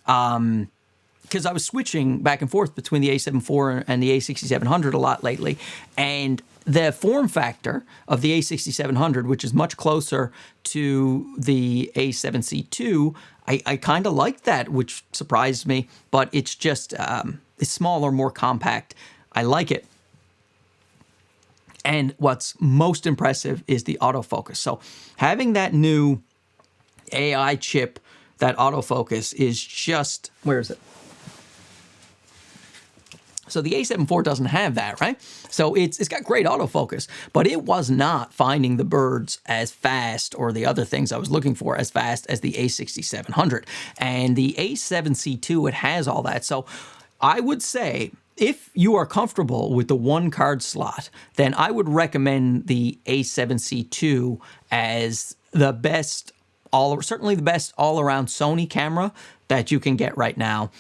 because I was switching back and forth between the A7 IV and the A6700 a lot lately, and the form factor of the A6700, which is much closer to the A7C II, I kind of like that, which surprised me, but it's just, it's smaller, more compact. I like it. And what's most impressive is the autofocus. So having that new AI chip that autofocus is just, where is it? So the A7 IV doesn't have that, right? So it's got great autofocus, but it was not finding the birds as fast, or the other things I was looking for, as fast as the A6700. And the A7C II, it has all that. So I would say, if you are comfortable with the one card slot, then I would recommend the A7C II as the best, certainly the best all-around Sony camera that you can get right now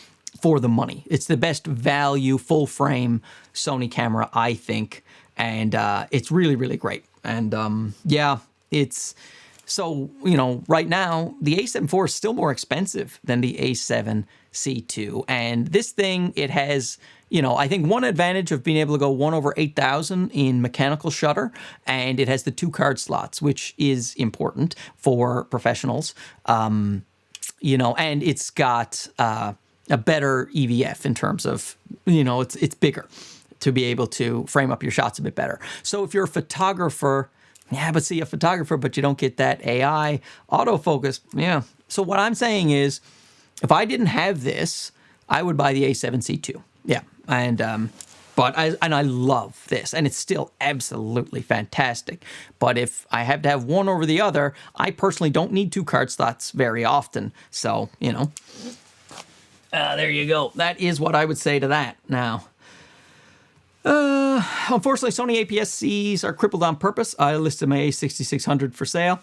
for the money. It's the best value full frame Sony camera, I think, and it's really, really great. And yeah, it's, so, you know, right now the A7 IV is still more expensive than the A7C II, and this thing, it has, you know, I think one advantage of being able to go 1/8000 in mechanical shutter, and it has the 2 card slots, which is important for professionals. You know, and it's got a better EVF in terms of, you know, it's bigger to be able to frame up your shots a bit better. So if you're a photographer, yeah, but see, a photographer, but you don't get that AI autofocus, yeah. So what I'm saying is, if I didn't have this, I would buy the A7C II. Yeah, and but I love this, and it's still absolutely fantastic. But if I have to have one over the other, I personally don't need 2 card slots very often. So, you know, there you go. That is what I would say to that. Now, unfortunately, Sony APS-Cs are crippled on purpose. I listed my A6600 for sale.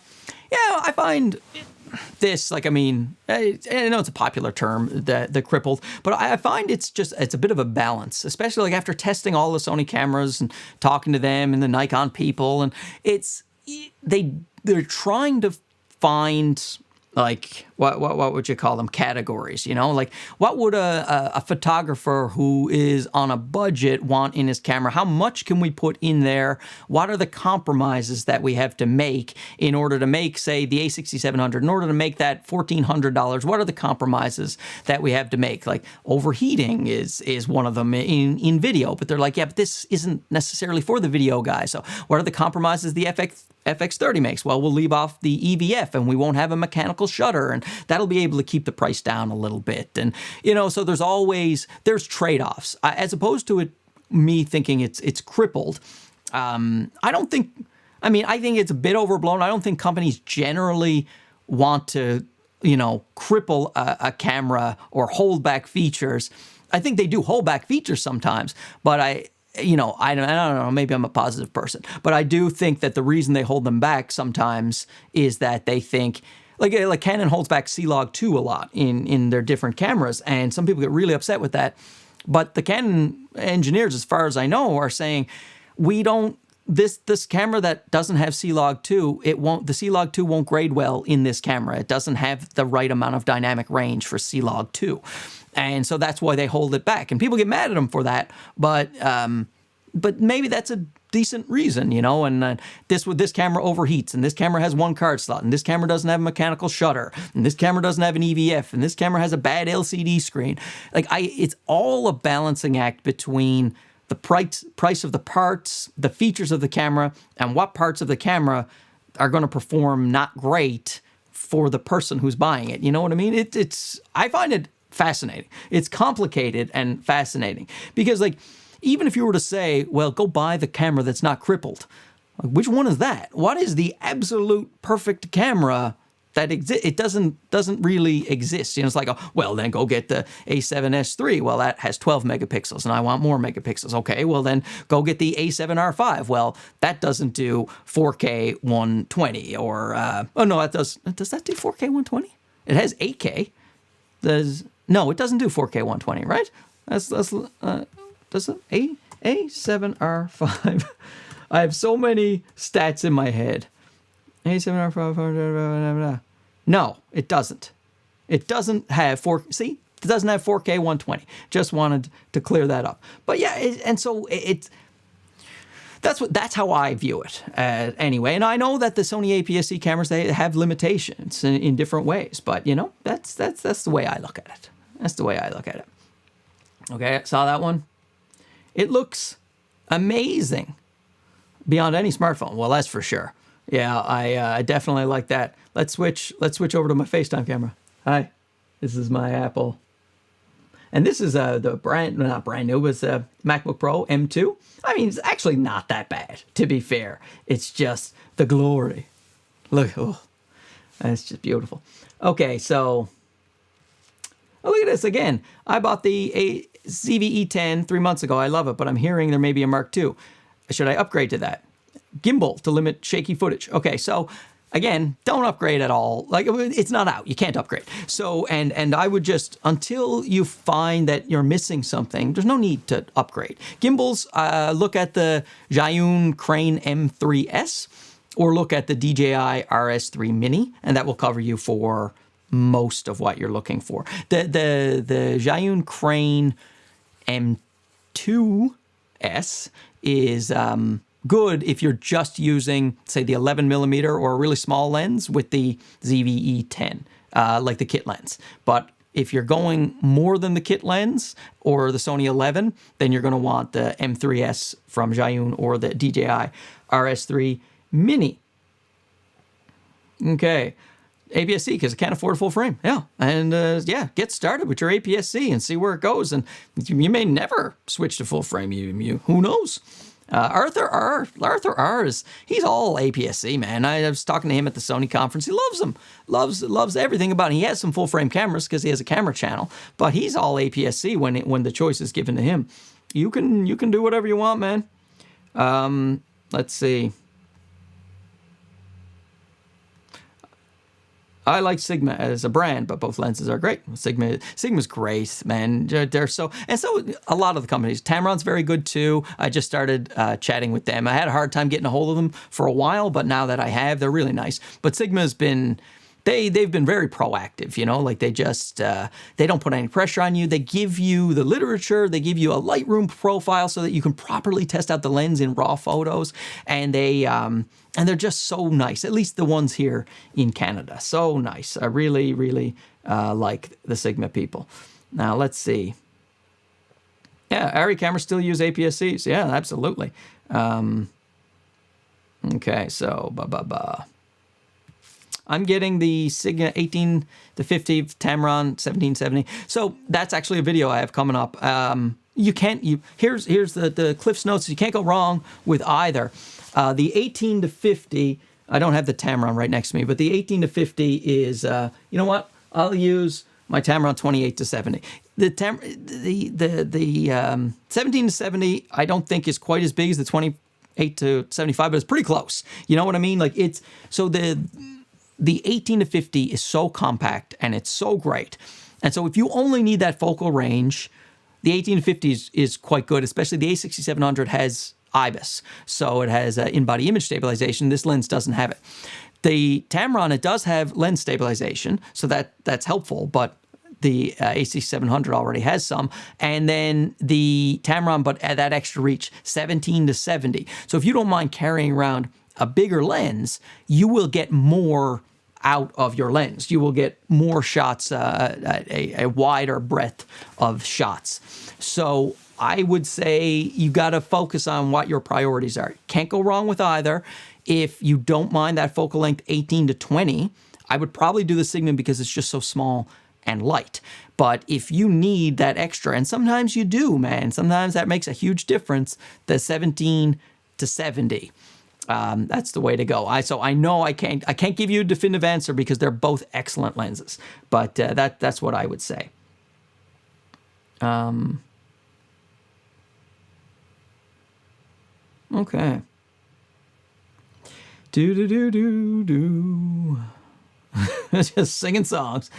Yeah, I find this, like, I mean, I know it's a popular term, the crippled, but I find it's a bit of a balance, especially like after testing all the Sony cameras and talking to them and the Nikon people, and they're trying to find, like, what would you call them, categories, you know? Like, what would a photographer who is on a budget want in his camera? How much can we put in there? What are the compromises that we have to make in order to make, say, the A6700, in order to make that $1,400? What are the compromises that we have to make? Like, overheating is one of them in video, but they're like, yeah, but this isn't necessarily for the video guy. So what are the compromises the FX30 makes? Well, we'll leave off the EVF and we won't have a mechanical shutter, and that'll be able to keep the price down a little bit. And, you know, so there's trade-offs. As opposed to me thinking it's crippled, I think it's a bit overblown. I don't think companies generally want to, you know, cripple a camera or hold back features. I think they do hold back features sometimes, but I don't know, maybe I'm a positive person, but I do think that the reason they hold them back sometimes is that they think, like Canon holds back C-Log 2 a lot in their different cameras, and some people get really upset with that. But the Canon engineers, as far as I know, are saying, this camera that doesn't have C-Log 2, the C-Log 2 won't grade well in this camera. It doesn't have the right amount of dynamic range for C-Log 2. And so that's why they hold it back. And people get mad at them for that, but maybe that's a decent reason, you know. And this camera overheats, and this camera has 1 card slot, and this camera doesn't have a mechanical shutter, and this camera doesn't have an EVF, and this camera has a bad LCD screen. Like, it's all a balancing act between the price of the parts, the features of the camera, and what parts of the camera are going to perform not great for the person who's buying it. You know what I mean? I find it fascinating. It's complicated and fascinating because, like, even if you were to say, well, go buy the camera that's not crippled, like, which one is that? What is the absolute perfect camera that exists? It doesn't really exist. You know, it's like, well, then go get the A7S III. Well, that has 12 megapixels, and I want more megapixels. Okay, well, then go get the A7R5. Well, that doesn't do 4K 120, or does that do 4K 120? It has 8K. No, it doesn't do 4K 120, right? Does it? A7R5. I have so many stats in my head. A7R5. No, it doesn't. It doesn't have 4K. See? It doesn't have 4K 120. Just wanted to clear that up. But yeah, that's how I view it anyway. And I know that the Sony APS-C cameras, they have limitations in different ways, but you know, that's the way I look at it. That's the way I look at it. Okay, saw that one. It looks amazing beyond any smartphone. Well, that's for sure. Yeah, I definitely like that. Let's switch over to my FaceTime camera. Hi, this is my Apple. And this is the not brand new, was MacBook Pro M2. I mean, it's actually not that bad, to be fair. It's just the glory. Look, oh, that's just beautiful. Okay, so, oh, look at this again. I bought the ZV-E10 3 months ago. I love it, but I'm hearing there may be a Mark II. Should I upgrade to that? Gimbal to limit shaky footage. Okay, so again, don't upgrade at all. Like, it's not out. You can't upgrade. So, and I would just, until you find that you're missing something, there's no need to upgrade. Gimbals, look at the Zhiyun Crane M3S or look at the DJI RS3 Mini, and that will cover you for most of what you're looking for. The Zhiyun Crane M2S is good if you're just using, say, the 11mm or a really small lens with the ZV-E10, like the kit lens. But if you're going more than the kit lens or the Sony 11, then you're going to want the M3S from Zhiyun or the DJI RS3 Mini. Okay. APS-C, because it can't afford full frame. Yeah. And yeah, get started with your APS-C and see where it goes. And you may never switch to full frame. Who knows? Arthur R, he's all APS-C, man. I was talking to him at the Sony conference. He loves them, loves everything about it. He has some full frame cameras because he has a camera channel, but he's all APS-C when the choice is given to him. You can do whatever you want, man. Let's see. I like Sigma as a brand, but both lenses are great. Sigma's great, man. They're so a lot of the companies. Tamron's very good too. I just started chatting with them. I had a hard time getting a hold of them for a while, but now that I have, they're really nice. But Sigma's been, they've been very proactive, you know, like they just, they don't put any pressure on you. They give you the literature. They give you a Lightroom profile so that you can properly test out the lens in raw photos. And they're just so nice, at least the ones here in Canada. So nice. I really, really like the Sigma people. Now, let's see. Yeah, Arri cameras still use APS-Cs. Yeah, absolutely. Okay, so, I'm getting the Sigma 18-50 Tamron 1770. So that's actually a video I have coming up. Here's the Cliff's Notes. You can't go wrong with either. The 18-50, I don't have the Tamron right next to me, but the 18-50 is, you know what? I'll use my Tamron 28-70. The 17-70, I don't think is quite as big as the 28-75, but it's pretty close. You know what I mean? Like so the 18-50 is so compact and it's so great. And so if you only need that focal range, the 18-50 is quite good, especially the A6700 has IBIS. So it has in-body image stabilization. This lens doesn't have it. The Tamron, it does have lens stabilization, so that's helpful, but the A6700 already has some. And then the Tamron, but at that extra reach, 17-70. So if you don't mind carrying around a bigger lens, you will get more out of your lens. You will get more shots, a wider breadth of shots. So I would say you got to focus on what your priorities are. Can't go wrong with either. If you don't mind that focal length 18-20, I would probably do the Sigma because it's just so small and light. But if you need that extra, and sometimes you do, man, sometimes that makes a huge difference, the 17-70. That's the way to go. So I know I can't give you a definitive answer because they're both excellent lenses, but that's what I would say. Okay. Just singing songs.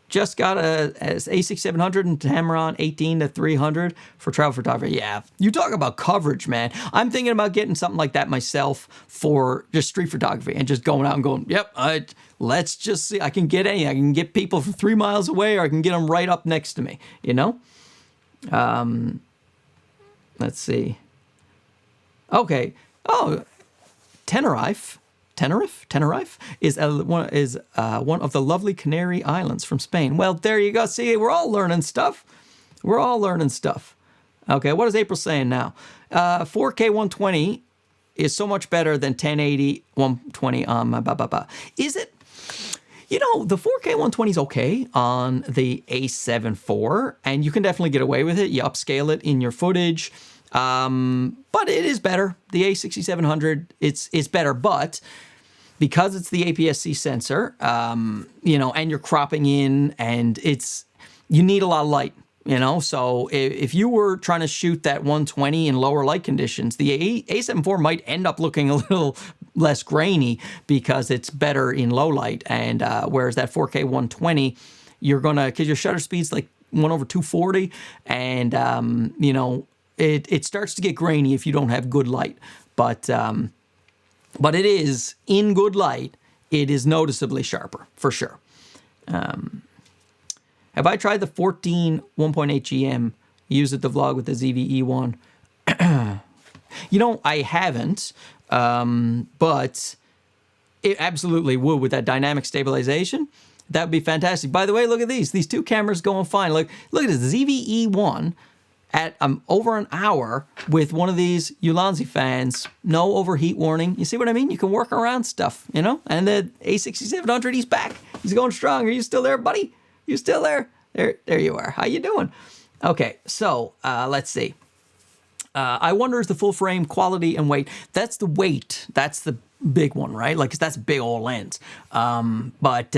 Just got a A6700 and Tamron 18-300 for travel photography. Yeah, you talk about coverage, man. I'm thinking about getting something like that myself for just street photography and just going out and going, yep, let's just see. I can get any. I can get people from 3 miles away, or I can get them right up next to me, you know? Let's see. Okay. Oh, Tenerife is one of the lovely Canary Islands from Spain. Well, there you go. See, we're all learning stuff. Okay, what is April saying now? 4K 120 is so much better than 1080 120 on my Is it? You know, the 4K 120 is okay on the A7 IV, and you can definitely get away with it. You upscale it in your footage, but it is better. The A6700, it's better, but because it's the APS-C sensor, you know, and you're cropping in, and you need a lot of light. You know, so if you were trying to shoot that 120 in lower light conditions, the A7 IV might end up looking a little less grainy because it's better in low light. And whereas that 4K 120, you're going to, because your shutter speed's like 1/240, and, you know, it starts to get grainy if you don't have good light. But it is, in good light, it is noticeably sharper, for sure. Have I tried the 14 1.8 GM? Use it to vlog with the ZV-E one. You know, I haven't, but it absolutely would with that dynamic stabilization. That would be fantastic. By the way, look at these. These two cameras going fine. Look at this ZV-E one at over an hour with one of these Ulanzi fans. No overheat warning. You see what I mean? You can work around stuff, you know? And the A6700, he's back. He's going strong. Are you still there, buddy? You still there? There you are. How you doing? Okay, so let's see. I wonder is the full frame quality and weight. That's the weight. That's the big one, right? Like, 'cause that's a big old lens. But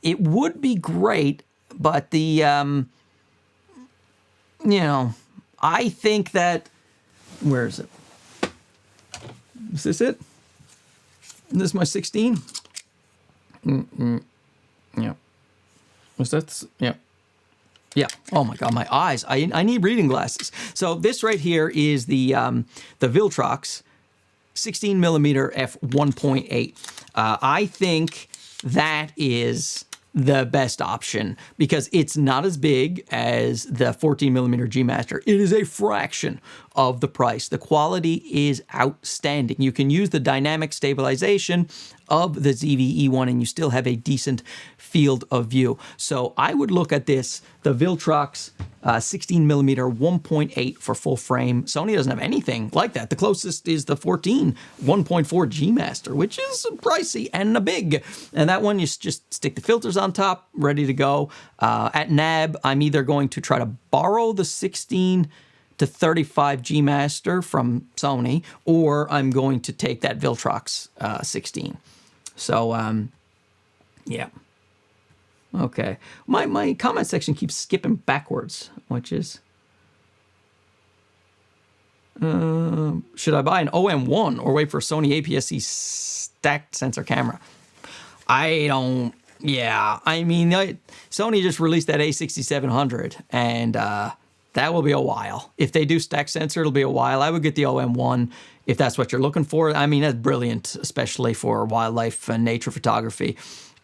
it would be great, but the, you know, I think that, where is it? Is this it? Is this my 16? Yeah. Was that? Yeah. Yeah. Oh my God, my eyes. I need reading glasses. So this right here is the Viltrox 16mm f1.8. I think that is the best option because it's not as big as the 14mm G Master. It is a fraction of the price. The quality is outstanding. You can use the dynamic stabilization of the ZV-E one and you still have a decent field of view. So I would look at this, the Viltrox 16mm 1.8 for full frame. Sony doesn't have anything like that. The closest is the 14 1.4 G Master, which is pricey and a big. And that one, you just stick the filters on top, ready to go. At NAB, I'm either going to try to borrow the 16 to 35 G Master from Sony, or I'm going to take that Viltrox 16. So, yeah. Okay. My comment section keeps skipping backwards, which is... should I buy an OM1 or wait for Sony APS-C stacked sensor camera? I don't... Yeah. I mean, Sony just released that A6700, and that will be a while. If they do stack sensor, it'll be a while. I would get the OM1 if that's what you're looking for. I mean, that's brilliant, especially for wildlife and nature photography.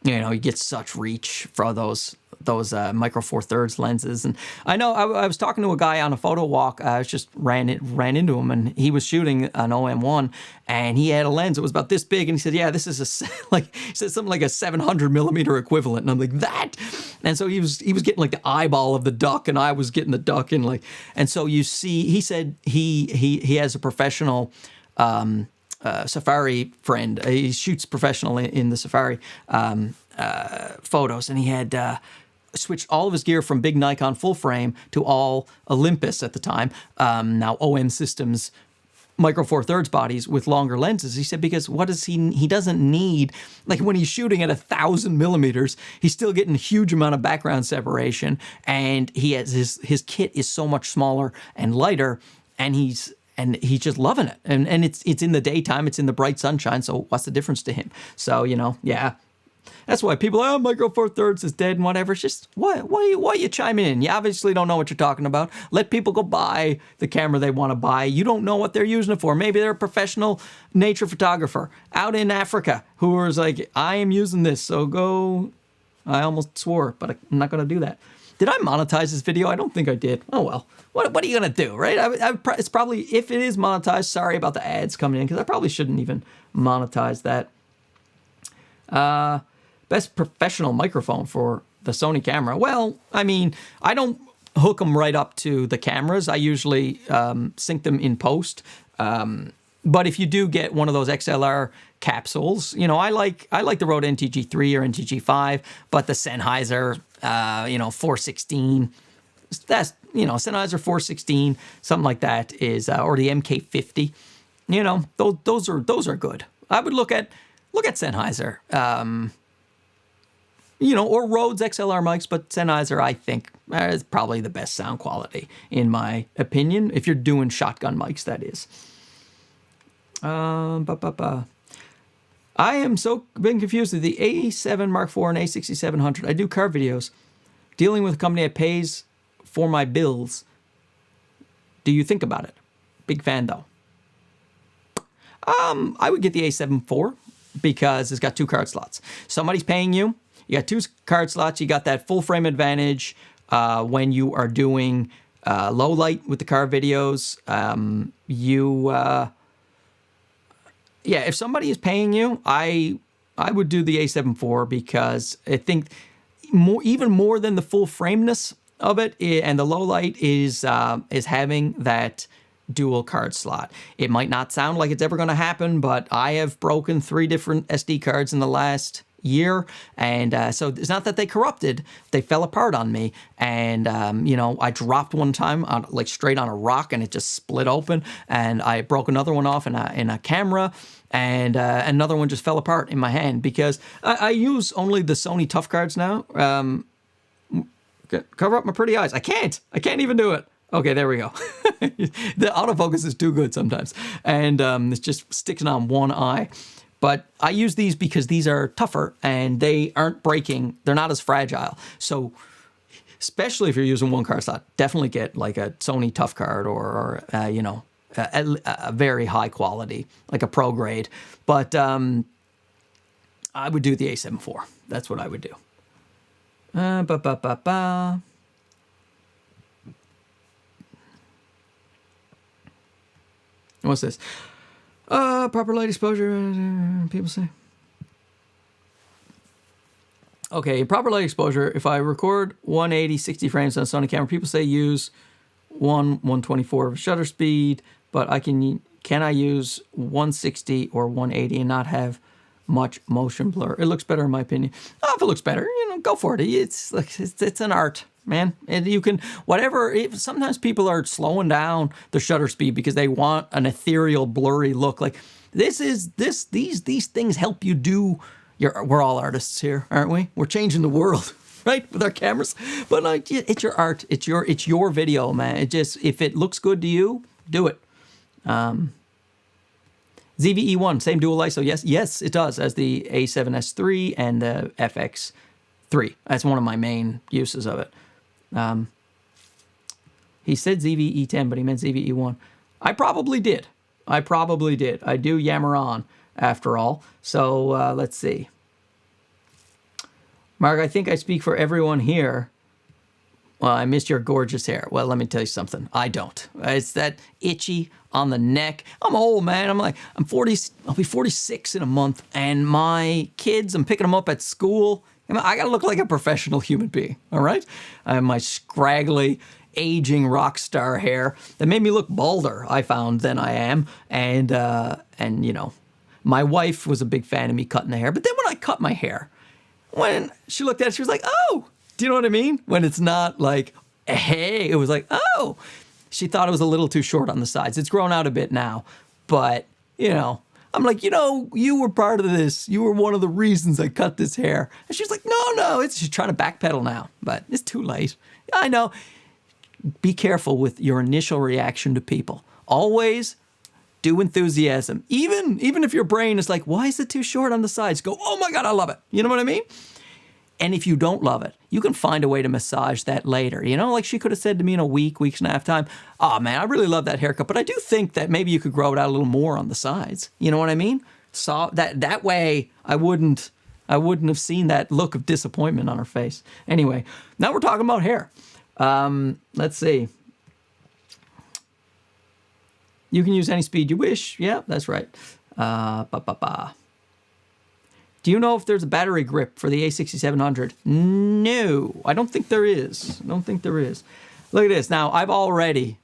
You know, you get such reach for those micro four thirds lenses. And I know I was talking to a guy on a photo walk. I just ran into him, and he was shooting an OM1, and he had a lens that was about this big. And he said, "Yeah, this is he said something like a 700mm equivalent." And I'm like, "That?" And so he was getting like the eyeball of the duck, and I was getting the duck, and like, and so you see, he said he has a professional. Safari friend. He shoots professional in the Safari photos, and he had switched all of his gear from big Nikon full frame to all Olympus at the time. Now OM Systems micro four thirds bodies with longer lenses. He said because what does he doesn't need, like when he's shooting at 1,000mm, he's still getting a huge amount of background separation, and he has his kit is so much smaller and lighter, and he's just loving it. And it's in the daytime, it's in the bright sunshine, so what's the difference to him? So, you know, yeah. That's why people, micro four thirds is dead and whatever. It's just, why you chiming in? You obviously don't know what you're talking about. Let people go buy the camera they want to buy. You don't know what they're using it for. Maybe they're a professional nature photographer out in Africa who is like, I am using this, so go. I almost swore, but I'm not going to do that. Did I monetize this video? I don't think I did. Oh, well. What are you going to do, right? It's probably, if it is monetized, sorry about the ads coming in, because I probably shouldn't even monetize that. Best professional microphone for the Sony camera. Well, I mean, I don't hook them right up to the cameras. I usually sync them in post. But if you do get one of those XLR capsules, you know, I like the Rode NTG3 or NTG5, but the Sennheiser, 416, that's, you know, Sennheiser 416, something like that is, or the MK50, you know, those are good. I would look at Sennheiser, you know, or Rode's XLR mics, but Sennheiser, I think, is probably the best sound quality, in my opinion, if you're doing shotgun mics, that is. I am so been confused with the A7 Mark IV and A6700. I do car videos, dealing with a company that pays for my bills. Do you think about it? Big fan, though. I would get the A7 IV because it's got 2 card slots. Somebody's paying you. You got 2 card slots. You got that full frame advantage when you are doing low light with the car videos. Yeah, if somebody is paying you, I would do the A7 IV because I think even more than the full frameness of it and the low light is having that dual card slot. It might not sound like it's ever going to happen, but I have broken 3 different SD cards in the last year, and so it's not that they corrupted, they fell apart on me, and you know, I dropped one time on like straight on a rock and it just split open, and I broke another one off in a camera, and another one just fell apart in my hand because I use only the Sony Tough cards now. Cover up my pretty eyes. I can't even do it. Okay, there we go. The autofocus is too good sometimes, and it's just sticking on one eye. But I use these because these are tougher and they aren't breaking. They're not as fragile. So especially if you're using 1 card slot, definitely get like a Sony Tough card or you know, a very high quality, like a pro grade. But I would do the A7 IV. That's what I would do. What's this? Proper light exposure, people say. Okay, proper light exposure. If I record 180, 60 frames on a Sony camera, people say use 124 shutter speed, but can I use 160 or 180 and not have much motion blur? It looks better in my opinion. Oh, if it looks better, you know, go for it. It's like it's an art, man. And you can sometimes people are slowing down their shutter speed because they want an ethereal, blurry look. Like these things help you do we're all artists here, aren't we? We're changing the world, right? With our cameras. But like, it's your art. It's your video, man. If it looks good to you, do it. ZVE1, same dual ISO. Yes, it does, as the A7S III and the FX3. That's one of my main uses of it. He said ZVE10, but he meant ZVE1. I probably did. I do yammer on, after all. So let's see. Mark, I think I speak for everyone here. Well, I missed your gorgeous hair. Well, let me tell you something. I don't. It's that itchy on the neck. I'm old, man. I'm 40. I'll be 46 in a month. And my kids, I'm picking them up at school. I got to look like a professional human being, all right? I have my scraggly, aging rock star hair that made me look balder, I found, than I am. And you know, my wife was a big fan of me cutting the hair. But then when I cut my hair, when she looked at it, she was like, oh, do you know what I mean? When it's not like, hey, it was like, oh. She thought it was a little too short on the sides. It's grown out a bit now. But, you know, I'm like, you know, you were part of this. You were one of the reasons I cut this hair. And she's like, no. She's trying to backpedal now. But it's too late. I know. Be careful with your initial reaction to people. Always do enthusiasm. Even if your brain is like, why is it too short on the sides? Go, oh my God, I love it. You know what I mean? And if you don't love it, you can find a way to massage that later. You know, like she could have said to me in a weeks and a half time, oh man, I really love that haircut, but I do think that maybe you could grow it out a little more on the sides. You know what I mean? So that way I wouldn't have seen that look of disappointment on her face. Anyway, now we're talking about hair. Let's see. You can use any speed you wish. Yeah, that's right. Do you know if there's a battery grip for the A6700? No, I don't think there is. Look at this. Now, I've already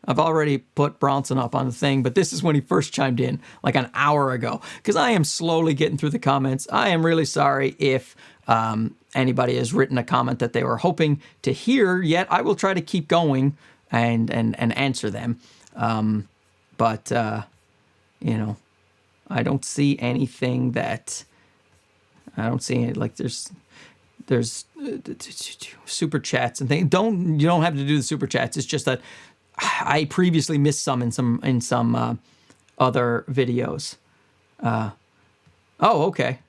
put Bronson up on the thing, but this is when he first chimed in, like an hour ago, because I am slowly getting through the comments. I am really sorry if anybody has written a comment that they were hoping to hear, yet I will try to keep going and answer them. But you know, I don't see anything that, I don't see it, like there's super chats and things. You don't have to do the super chats. It's just that I previously missed some in some other videos. Oh, okay.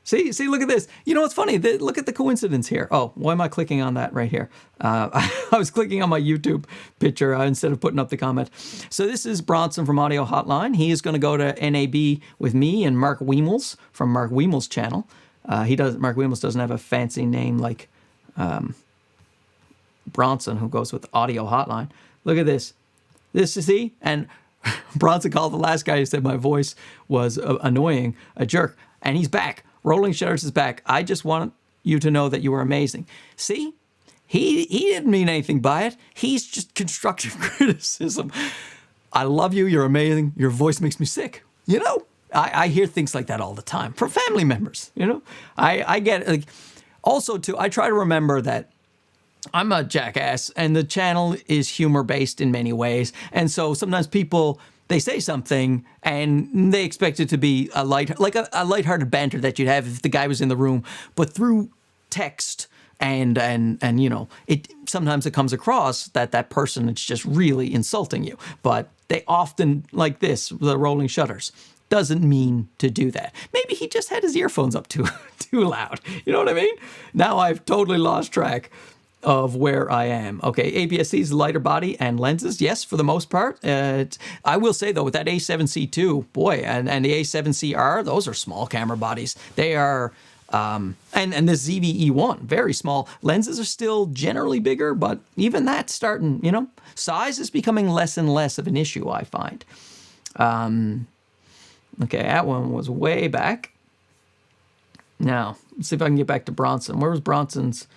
See, look at this. You know what's funny? Look at the coincidence here. Oh, why am I clicking on that right here? I was clicking on my YouTube picture instead of putting up the comment. So this is Bronson from Audio Hotline. He is going to go to NAB with me and Mark Weimels from Mark Weimels' channel. Mark Weimels doesn't have a fancy name like Bronson, who goes with Audio Hotline. Look at this. This, you see? And Bronson called the last guy who said my voice was annoying a jerk. And he's back. Rolling Shutters is back. I just want you to know that you were amazing. See? He didn't mean anything by it. He's just constructive criticism. I love you. You're amazing. Your voice makes me sick. You know? I hear things like that all the time from family members, you know? I get it. Like, also, too, I try to remember that I'm a jackass, and the channel is humor-based in many ways. And so sometimes people, they say something, and they expect it to be a lighthearted banter that you'd have if the guy was in the room. But through text and you know, sometimes it comes across that person is just really insulting you. But they often, like this, the Rolling Shutters, doesn't mean to do that. Maybe he just had his earphones up too loud. You know what I mean? Now I've totally lost track of where I am. Okay, APS-C's lighter body and lenses, yes, for the most part. I will say, though, with that A7C II, boy, and the A7CR, those are small camera bodies. They are, and this ZV-E1, very small. Lenses are still generally bigger, but even that's starting, you know, size is becoming less and less of an issue, I find. Okay, that one was way back. Now, let's see if I can get back to Bronson. Where was Bronson's?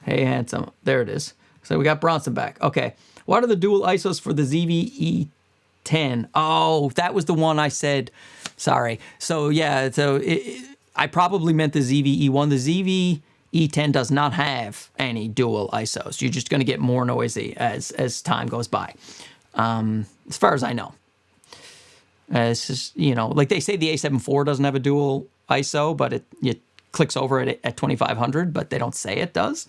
Hey, handsome. There it is. So we got Bronson back. Okay. What are the dual ISOs for the ZV-E10? Oh, that was the one I said. Sorry. So, yeah, I probably meant the ZV-E1. The ZV-E10 does not have any dual ISOs. You're just going to get more noisy as time goes by, as far as I know. It's just, you know, like they say the A7 IV doesn't have a dual ISO, but it clicks over it at 2500, but they don't say it does.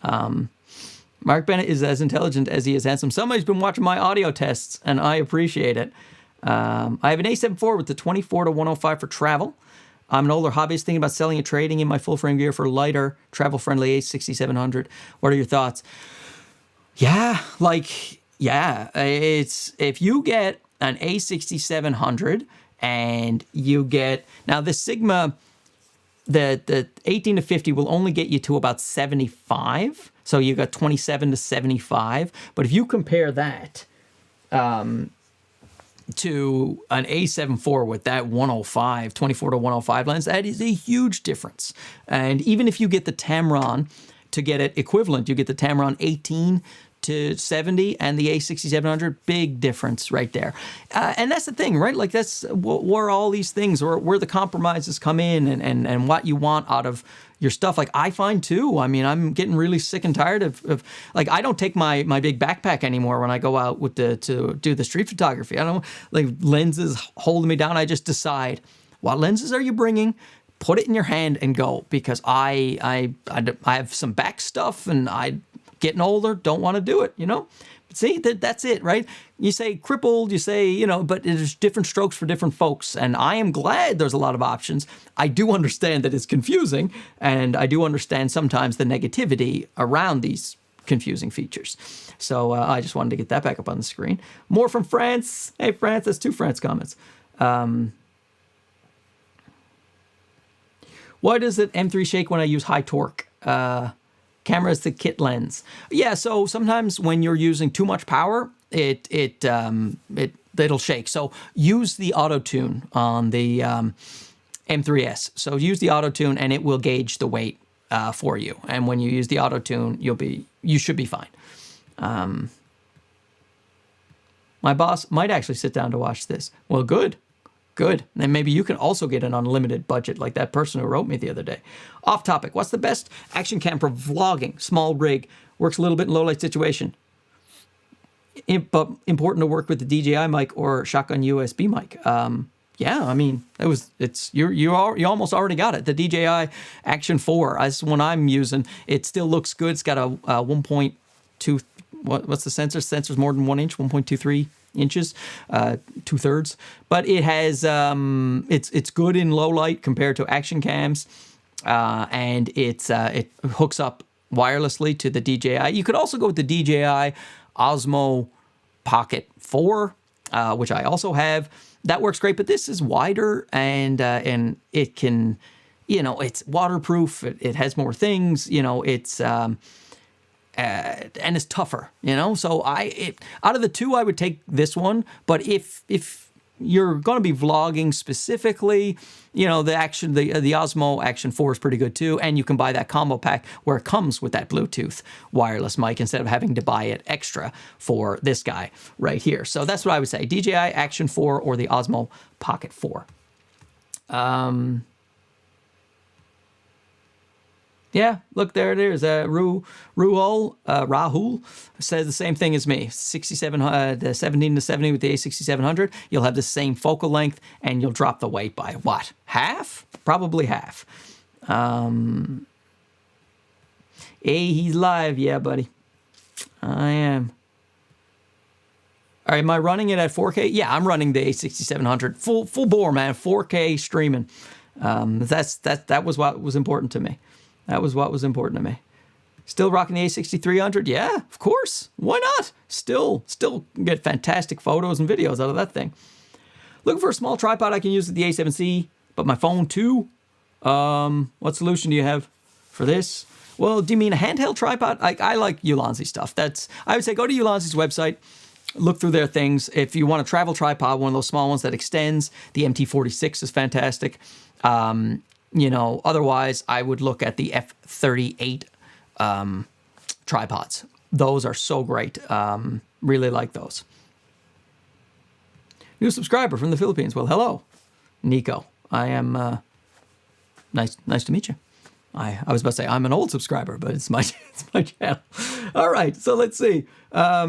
Mark Bennett is as intelligent as he is handsome. Somebody's been watching my audio tests, and I appreciate it. I have an A7 IV with the 24 to 105 for travel. I'm an older hobbyist thinking about selling and trading in my full-frame gear for lighter, travel-friendly A6700. What are your thoughts? Yeah, it's if you get an A6700 and you get, now the Sigma, the 18 to 50 will only get you to about 75. So you got 27 to 75. But if you compare that to an A7 IV with that 105, 24 to 105 lens, that is a huge difference. And even if you get the Tamron to get it equivalent, you get the Tamron 18 to 70 and the A6700, big difference right there. And that's the thing, right? Like that's where all these things, or where the compromises come in and what you want out of your stuff. Like I find too, I mean, I'm getting really sick and tired of like, I don't take my big backpack anymore when I go out with to do the street photography. I don't like lenses holding me down. I just decide, what lenses are you bringing? Put it in your hand and go, because I have some back stuff and getting older, don't want to do it, you know? See, that's it, right? You say crippled, you say, you know, but there's different strokes for different folks. And I am glad there's a lot of options. I do understand that it's confusing, and I do understand sometimes the negativity around these confusing features. So I just wanted to get that back up on the screen. More from France. Hey, France, that's 2 France comments. Why does it M3 shake when I use high torque? Camera is the kit lens. Yeah, so sometimes when you're using too much power, it'll shake. So use the auto tune on the M3S. So use the auto tune and it will gauge the weight for you. And when you use the auto tune, you should be fine. My boss might actually sit down to watch this. Well, good. Good. Then maybe you can also get an unlimited budget like that person who wrote me the other day. Off topic. What's the best action cam for vlogging? Small rig. Works a little bit in low light situation. But important to work with the DJI mic or shotgun USB mic. Yeah, I mean, you almost already got it. The DJI Action 4 is one I'm using. It still looks good. It's got a 1.2. What's the sensor? Sensor's more than 1 inch, 1.23 inches, 2/3. But it has it's good in low light compared to action cams, and it hooks up wirelessly to the DJI. You could also go with the DJI Osmo Pocket 4, which I also have. That works great, but this is wider and it can, it's waterproof. It has more things, it's and it's tougher, So out of the two, I would take this one. But if you're going to be vlogging specifically, the Osmo Action 4 is pretty good too, and you can buy that combo pack where it comes with that Bluetooth wireless mic instead of having to buy it extra for this guy right here. So that's what I would say: DJI Action 4 or the Osmo Pocket 4. Yeah, look, there it is. Rahul says the same thing as me. 17 to 70 with the A6700. You'll have the same focal length, and you'll drop the weight by what? Half? Probably half. Hey, he's live. Yeah, buddy. I am. All right, am I running it at 4K? Yeah, I'm running the A6700 full bore, man. 4K streaming. That was what was important to me. That was what was important to me. Still rocking the A6300? Yeah, of course. Why not? Still get fantastic photos and videos out of that thing. Looking for a small tripod I can use with the A7C, but my phone too. What solution do you have for this? Well, do you mean a handheld tripod? I like Ulanzi stuff. I would say go to Ulanzi's website, look through their things. If you want a travel tripod, one of those small ones that extends, the MT46 is fantastic. Otherwise, I would look at the F38 tripods. Those are so great. Really like those. New subscriber from the Philippines. Well, hello, Nico. I am nice to meet you. I was about to say I'm an old subscriber, but it's my channel. All right, so let's see. I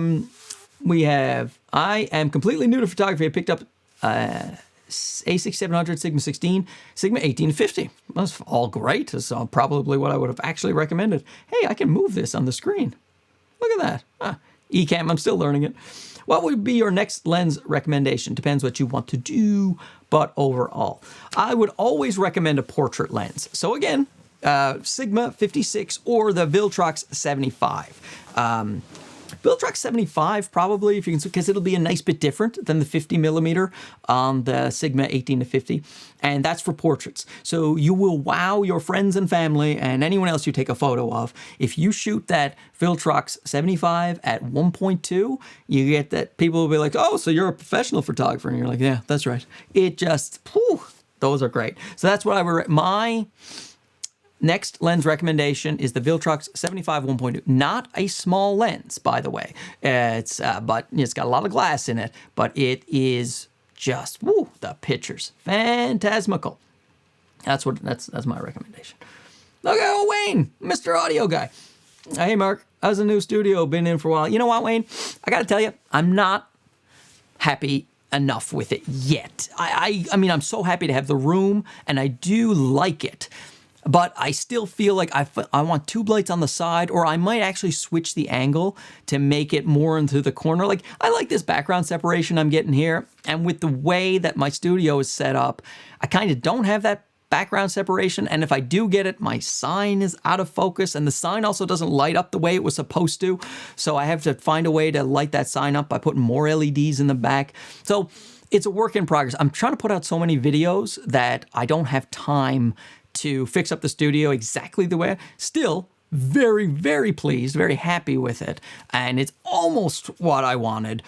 am completely new to photography. I picked up A6700, Sigma 16, Sigma 1850. That's all great. That's probably what I would have actually recommended. Hey, I can move this on the screen. Look at that. Ecamm, I'm still learning it. What would be your next lens recommendation? Depends what you want to do, but overall, I would always recommend a portrait lens. So again, Sigma 56 or the Viltrox 75. Viltrox 75 probably, if you can, because it'll be a nice bit different than the 50 millimeter on the Sigma 18 to 50, and that's for portraits. So you will wow your friends and family and anyone else you take a photo of. If you shoot that Viltrox 75 at 1.2, you get that people will be like, oh, so you're a professional photographer, and you're like, yeah, that's right. It just, those are great. So that's what I would, my next lens recommendation is the Viltrox 75 1.2. Not a small lens, by the way. But it's got a lot of glass in it, but it is just, the pictures, phantasmical. That's my recommendation. Look at Wayne, Mr. Audio Guy. Hey, Mark, how's the new studio? Been in for a while. You know what, Wayne? I got to tell you, I'm not happy enough with it yet. I mean, I'm so happy to have the room, and I do like it. But I still feel like I want tube lights on the side, or I might actually switch the angle to make it more into the corner. Like, I like this background separation I'm getting here. And with the way that my studio is set up, I kind of don't have that background separation. And if I do get it, my sign is out of focus. And the sign also doesn't light up the way it was supposed to. So I have to find a way to light that sign up by putting more LEDs in the back. So it's a work in progress. I'm trying to put out so many videos that I don't have time to fix up the studio exactly the way. Still very, very pleased, very happy with it. And it's almost what I wanted,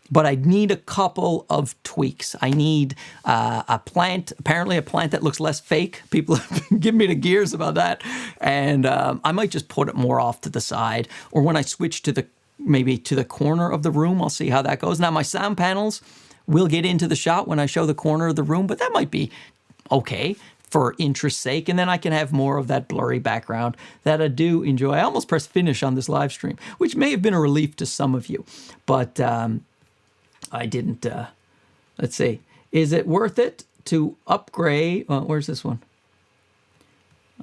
but I need a couple of tweaks. I need a plant, apparently a plant that looks less fake. People have been giving me the gears about that. And I might just put it more off to the side, or when I switch to the maybe to the corner of the room. I'll see how that goes. Now, my sound panels will get into the shot when I show the corner of the room, but that might be okay for interest's sake. And then I can have more of that blurry background that I do enjoy. I almost pressed finish on this live stream, which may have been a relief to some of you, but I didn't. Let's see. Is it worth it to upgrade? Where's this one?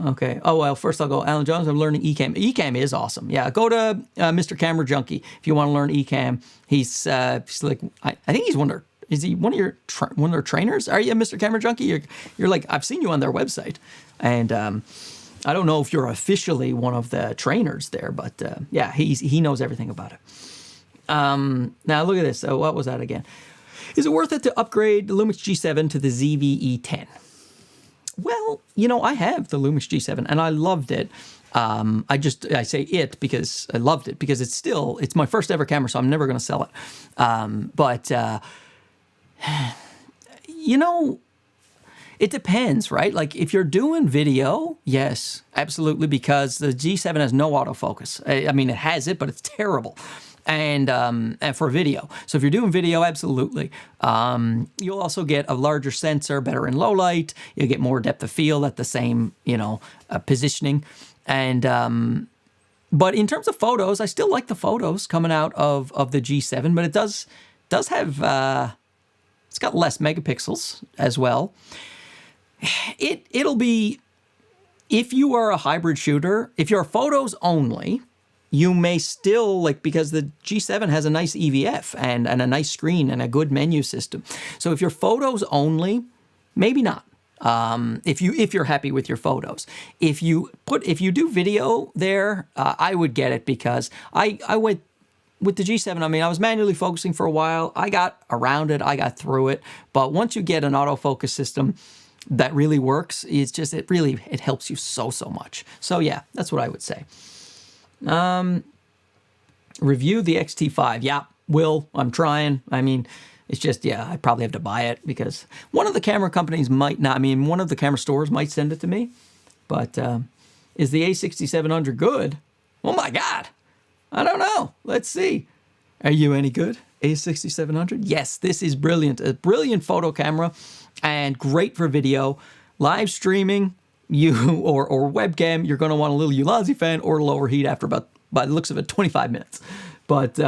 Okay. Oh, well, first I'll go, Alan Jones, I'm learning Ecamm. Ecamm is awesome. Yeah, go to Mr. Camera Junkie if you want to learn Ecamm. He's like, I think he's one of their, is he one of their trainers? Are you Mr. Camera Junkie? You're like, I've seen you on their website. And I don't know if you're officially one of the trainers there, but yeah, he knows everything about it. Now look at this. So what was that again? Is it worth it to upgrade the Lumix G7 to the ZV-E10? Well, you know, I have the Lumix G7 and I loved it. I say it because I loved it because it's my first ever camera, so I'm never going to sell it. But you know, it depends, right? Like if you're doing video, yes, absolutely, because the G7 has no autofocus. I mean, it has it, but it's terrible. And for video. So if you're doing video, absolutely. You'll also get a larger sensor, better in low light. You'll get more depth of field at the same, you know, positioning. And but in terms of photos, I still like the photos coming out of the G7, but it does have it's got less megapixels as well. It'll be, if you are a hybrid shooter, if you're photos only, you may still, like, because the G7 has a nice EVF and a nice screen and a good menu system. So if you're photos only, maybe not. If you're happy with your photos. If you do video there, I would get it because I went with the G7. I mean, I was manually focusing for a while. I got around it. I got through it. But once you get an autofocus system that really works, it helps you so much. So yeah, that's what I would say. Review the XT5. Yeah, I'm trying. I mean, it's just, yeah, I probably have to buy it because one of the camera companies might not, I mean, one of the camera stores might send it to me, but, is the A6700 good? Oh my God. I don't know. Let's see. Are you any good? A6700? Yes, this is brilliant. A brilliant photo camera and great for video. Live streaming, or webcam, you're going to want a little Ulanzi fan or lower heat after about, by the looks of it, 25 minutes. But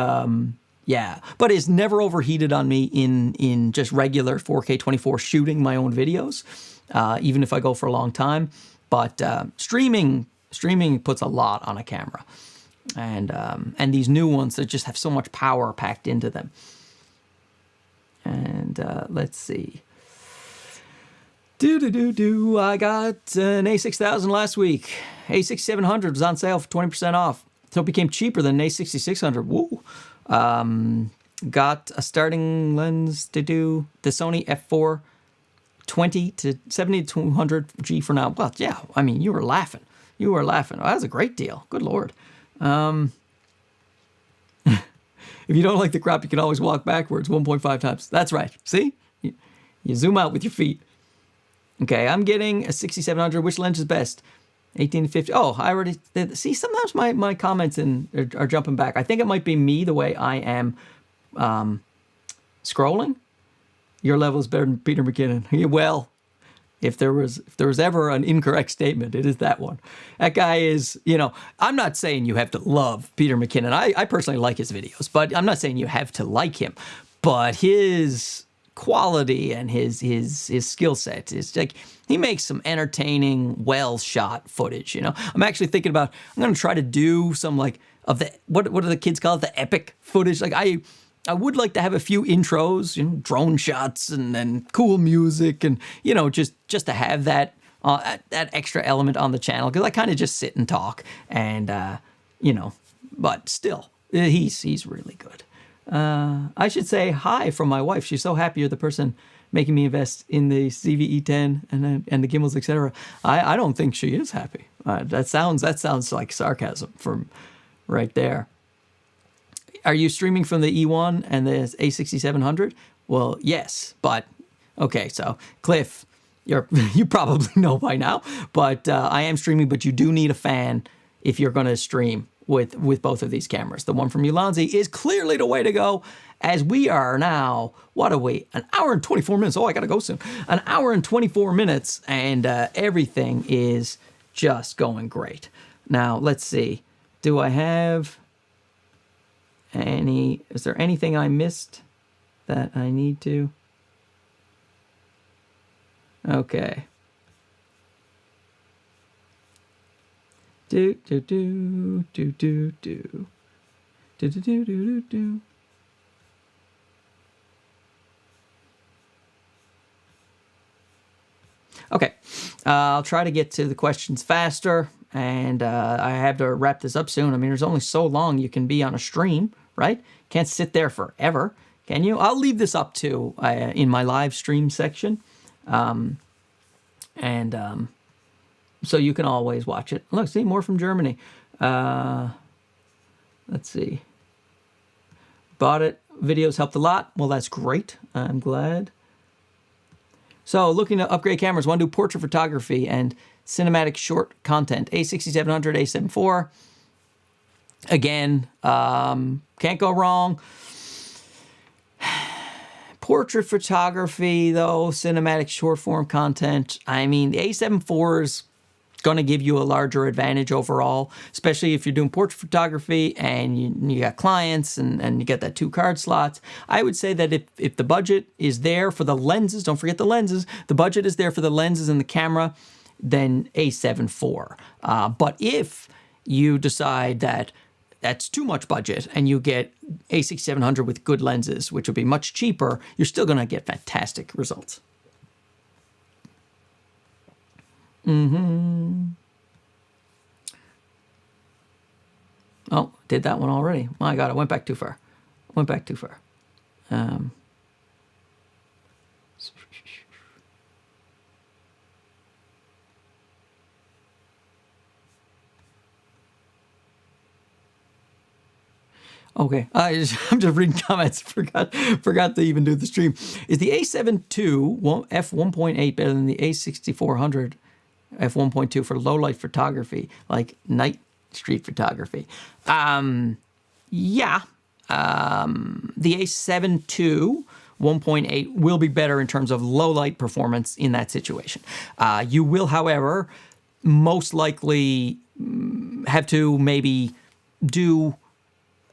yeah, but it's never overheated on me in just regular 4K 24 shooting my own videos, even if I go for a long time. But streaming puts a lot on a camera, and these new ones that just have so much power packed into them. And let's see. I got an A6000 last week. A6700 was on sale for 20% off. So it became cheaper than an A6600. Woo. Got a starting lens to do the Sony f4 20 to 70-200G for now. Well, yeah, I mean, you were laughing. You were laughing. Oh, that was a great deal. Good Lord. If you don't like the crop, you can always walk backwards 1.5 times. That's right. See? You zoom out with your feet. Okay, I'm getting a 6700. Which lens is best? 18 to 50. Oh, I already did. See, sometimes my comments are jumping back. I think it might be me, the way I am scrolling. Your level is better than Peter McKinnon. Well, if there was ever an incorrect statement, it is that one. That guy is, you know, I'm not saying you have to love Peter McKinnon. I personally like his videos, but I'm not saying you have to like him. But his quality and his skill set is like, he makes some entertaining, well shot footage. You know, I'm actually thinking about, I'm going to try to do some like of the, what do the kids call it, the epic footage. Like I would like to have a few intros, you know, drone shots and cool music, and you know, just to have that extra element on the channel, because I kind of just sit and talk, and you know, but still, he's really good. I should say hi from my wife. She's so happy you're the person making me invest in the ZV-E10 and the gimbals, etc. I don't think she is happy. That sounds like sarcasm from right there. Are you streaming from the E1 and the A6700? Well, yes, but okay. So Cliff, you probably know by now, but I am streaming. But you do need a fan if you're going to stream with both of these cameras. The one from Ulanzi is clearly the way to go, as we are now, what are we, an hour and 24 minutes. Oh, I got to go soon. An hour and 24 minutes, and everything is just going great. Now, let's see. Do I have any, is there anything I missed that I need to? Okay. Do do do do do do do do do do do. Okay, I'll try to get to the questions faster, and I have to wrap this up soon. I mean, there's only so long you can be on a stream, right? Can't sit there forever, can you? I'll leave this up too in my live stream section, so you can always watch it. Look, see, more from Germany. Let's see. Bought it. Videos helped a lot. Well, that's great. I'm glad. So, looking to upgrade cameras, want to do portrait photography and cinematic short content. A6700, A7 IV. Again, can't go wrong. Portrait photography, though, cinematic short form content. I mean, the A7 IV is going to give you a larger advantage overall, especially if you're doing portrait photography and you got clients and you get that 2 card slots. I would say that if the budget is there for the lenses, don't forget the lenses, the budget is there for the lenses and the camera, then A7 IV. But if you decide that that's too much budget and you get A6700 with good lenses, which would be much cheaper, you're still going to get fantastic results. Oh, did that one already. My God, I went back too far. Okay, I'm just reading comments. Forgot to even do the stream. Is the A7 II f1.8 better than the A6400 f1.2 for low light photography, like night street photography? Yeah. The A7 II 1.8 will be better in terms of low light performance in that situation. You will, however, most likely have to maybe do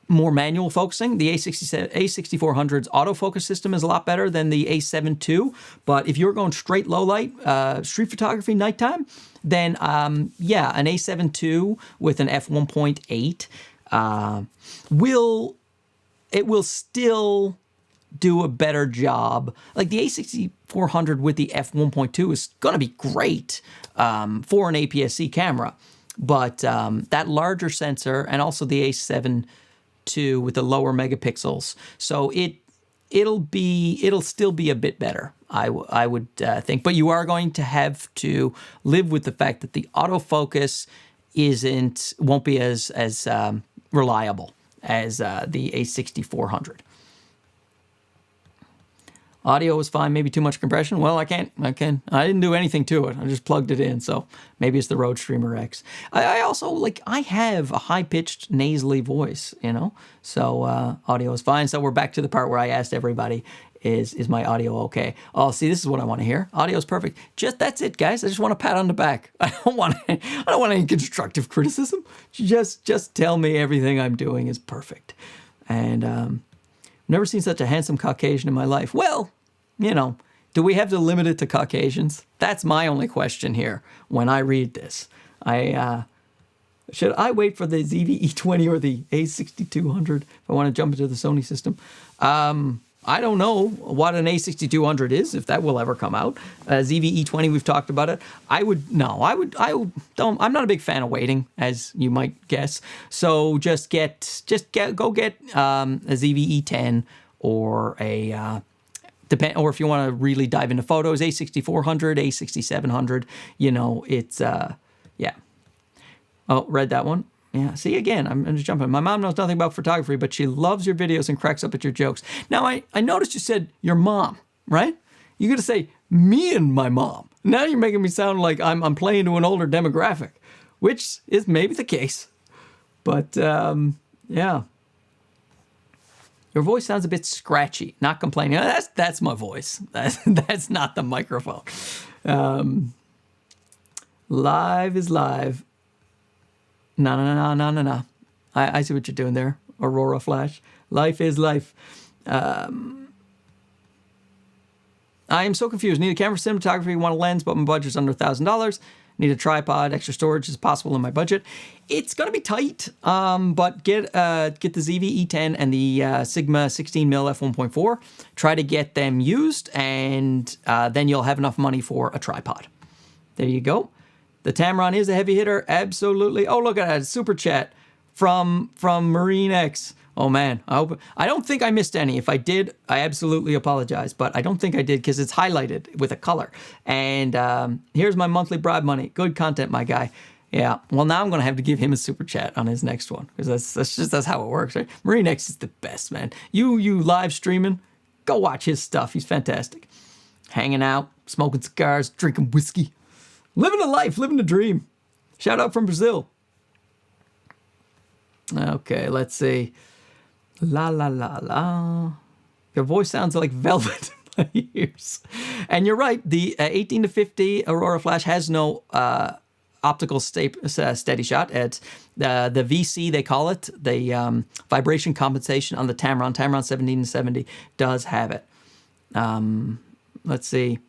more manual focusing. The A6400's autofocus system is a lot better than the A7 II, but if you're going straight low light, street photography nighttime, then yeah, an A7 II with an f1.8 will still do a better job. Like the A6400 with the f1.2 is going to be great for an APS-C camera, but that larger sensor and also the A7 II with the lower megapixels, so it'll still be a bit better, I would think. But you are going to have to live with the fact that the autofocus won't be as reliable as the A6400. Audio was fine, maybe too much compression. Well, I didn't do anything to it. I just plugged it in, so maybe it's the Rode Streamer X. I also, I have a high-pitched, nasally voice, so audio is fine. So we're back to the part where I asked everybody, is my audio okay? Oh, see, this is what I want to hear. Audio is perfect. That's it, guys. I just want a pat on the back. I don't want any constructive criticism. Just tell me everything I'm doing is perfect. And never seen such a handsome Caucasian in my life. Well, do we have to limit it to Caucasians? That's my only question here when I read this. Should I wait for the ZV-E20 or the A6200 if I want to jump into the Sony system? I don't know what an A6200 is, if that will ever come out. ZV-E20, we've talked about it. I'm not a big fan of waiting, as you might guess. So go get a ZV-E10 or or if you want to really dive into photos, A6400, A6700. It's yeah. Oh, read that one. Yeah, see, again, I'm just jumping. My mom knows nothing about photography, but she loves your videos and cracks up at your jokes. Now, I noticed you said your mom, right? You got to say me and my mom. Now you're making me sound like I'm playing to an older demographic, which is maybe the case. But yeah. Your voice sounds a bit scratchy. Not complaining. That's my voice. That's not the microphone. Live is live. No. I see what you're doing there, Aurora Flash. Life is life. I am so confused. Need a camera for cinematography, want a lens, but my budget's under $1,000. Need a tripod, extra storage is possible in my budget. It's gonna be tight, but get the ZV-E10 and the Sigma 16mm f1.4. Try to get them used, and then you'll have enough money for a tripod. There you go. The Tamron is a heavy hitter, absolutely. Oh, look at that, super chat from Marine X. Oh man, I don't think I missed any. If I did, I absolutely apologize, but I don't think I did because it's highlighted with a color. And here's my monthly bribe money. Good content, my guy. Yeah, well now I'm gonna have to give him a super chat on his next one because that's how it works, right? Marine X is the best, man. You live streaming, go watch his stuff. He's fantastic. Hanging out, smoking cigars, drinking whiskey, living a life, living a dream. Shout out from Brazil. Okay, let's see. La la la la. Your voice sounds like velvet in my ears. And you're right, the 18 to 50 Aurora Flash has no optical steady shot. It's the VC, they call it. The vibration compensation on the Tamron 17 to 70 does have it. Let's see.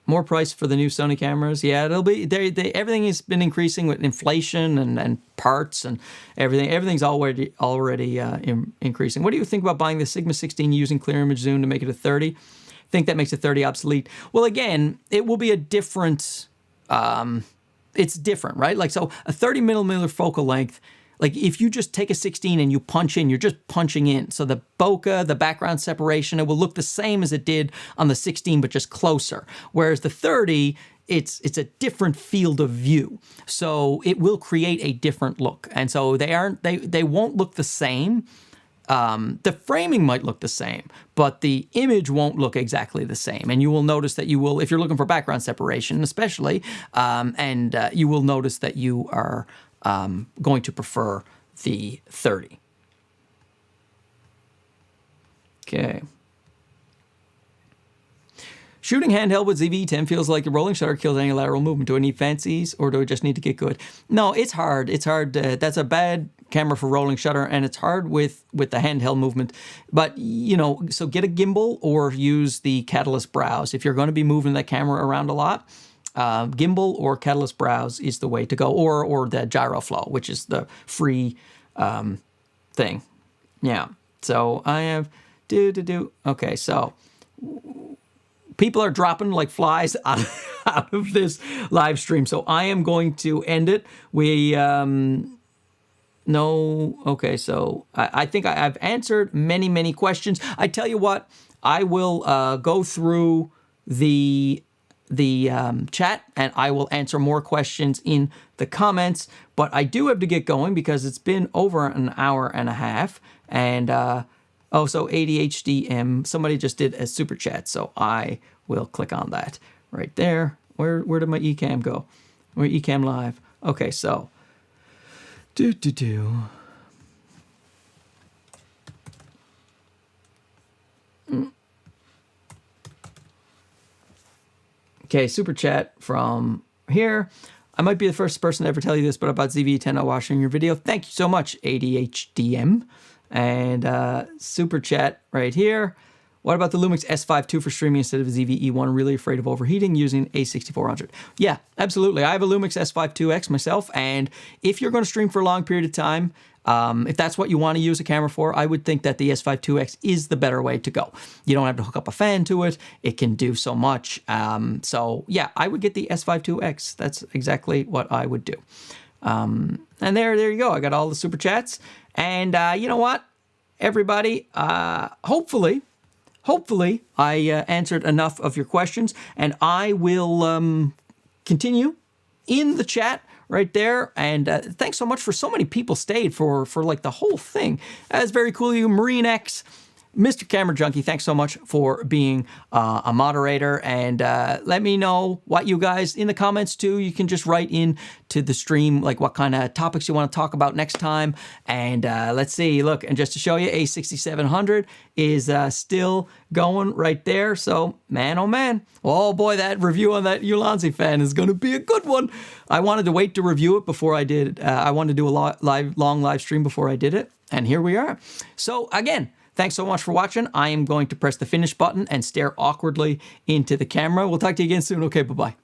More price for the new Sony cameras. Yeah, it'll be. Everything has been increasing with inflation and parts and everything. Everything's already increasing. What do you think about buying the Sigma 16 using clear image zoom to make it a 30? Think that makes a 30 obsolete? Well, again, it will be a different. It's different, right? Like, so a 30 millimeter focal length. Like if you just take a 16 and you punch in, you're just punching in. So the bokeh, the background separation, it will look the same as it did on the 16, but just closer. Whereas the 30, it's a different field of view. So it will create a different look. And so they won't look the same. The framing might look the same, but the image won't look exactly the same. And you will notice that you will, if you're looking for background separation, especially, you will notice that you are going to prefer the 30. Okay. Shooting handheld with ZV-10 feels like the rolling shutter kills any lateral movement. Do I need fancies or do I just need to get good? No, it's hard. It's hard. That's a bad camera for rolling shutter, and it's hard with the handheld movement. But, you know, so get a gimbal or use the Catalyst browse. If you're going to be moving that camera around a lot, gimbal or Catalyst browse is the way to go, or the GyroFlow, which is the free thing. Yeah. So I have Okay, so people are dropping like flies out of this live stream, so I am going to end it. Okay, so I think I've answered many questions. I tell you what, I will go through the chat and I will answer more questions in the comments, but I do have to get going because it's been over an hour and a half. And so ADHDM, somebody just did a super chat, so I will click on that right there. Where did my eCam go? Where eCam live? Okay, so Okay, super chat from here. I might be the first person to ever tell you this, but about ZV-10 not watching your video. Thank you so much, ADHDM. And super chat right here. What about the Lumix S5 II for streaming instead of a ZV-E1? Really afraid of overheating using A6400. Yeah, absolutely. I have a Lumix S5 IIX myself, and if you're going to stream for a long period of time, if that's what you want to use a camera for, I would think that the S5 IIX is the better way to go. You don't have to hook up a fan to it. It can do so much. So yeah, I would get the S5 IIX. That's exactly what I would do. And there you go. I got all the super chats. And you know what, everybody, hopefully I answered enough of your questions, and I will continue in the chat right there. And thanks so much for so many people stayed for like the whole thing. That's very cool. You, Marine X, Mr. Camera Junkie, thanks so much for being a moderator, and let me know what you guys in the comments too. You can just write in to the stream like what kind of topics you want to talk about next time. And let's see, look, and just to show you, A6700 is still going right there. So man, oh man, oh boy, that review on that Ulanzi fan is going to be a good one. I wanted to wait to review it before I did. I wanted to do a long live stream before I did it, and here we are. So again, thanks so much for watching. I am going to press the finish button and stare awkwardly into the camera. We'll talk to you again soon. Okay, bye-bye.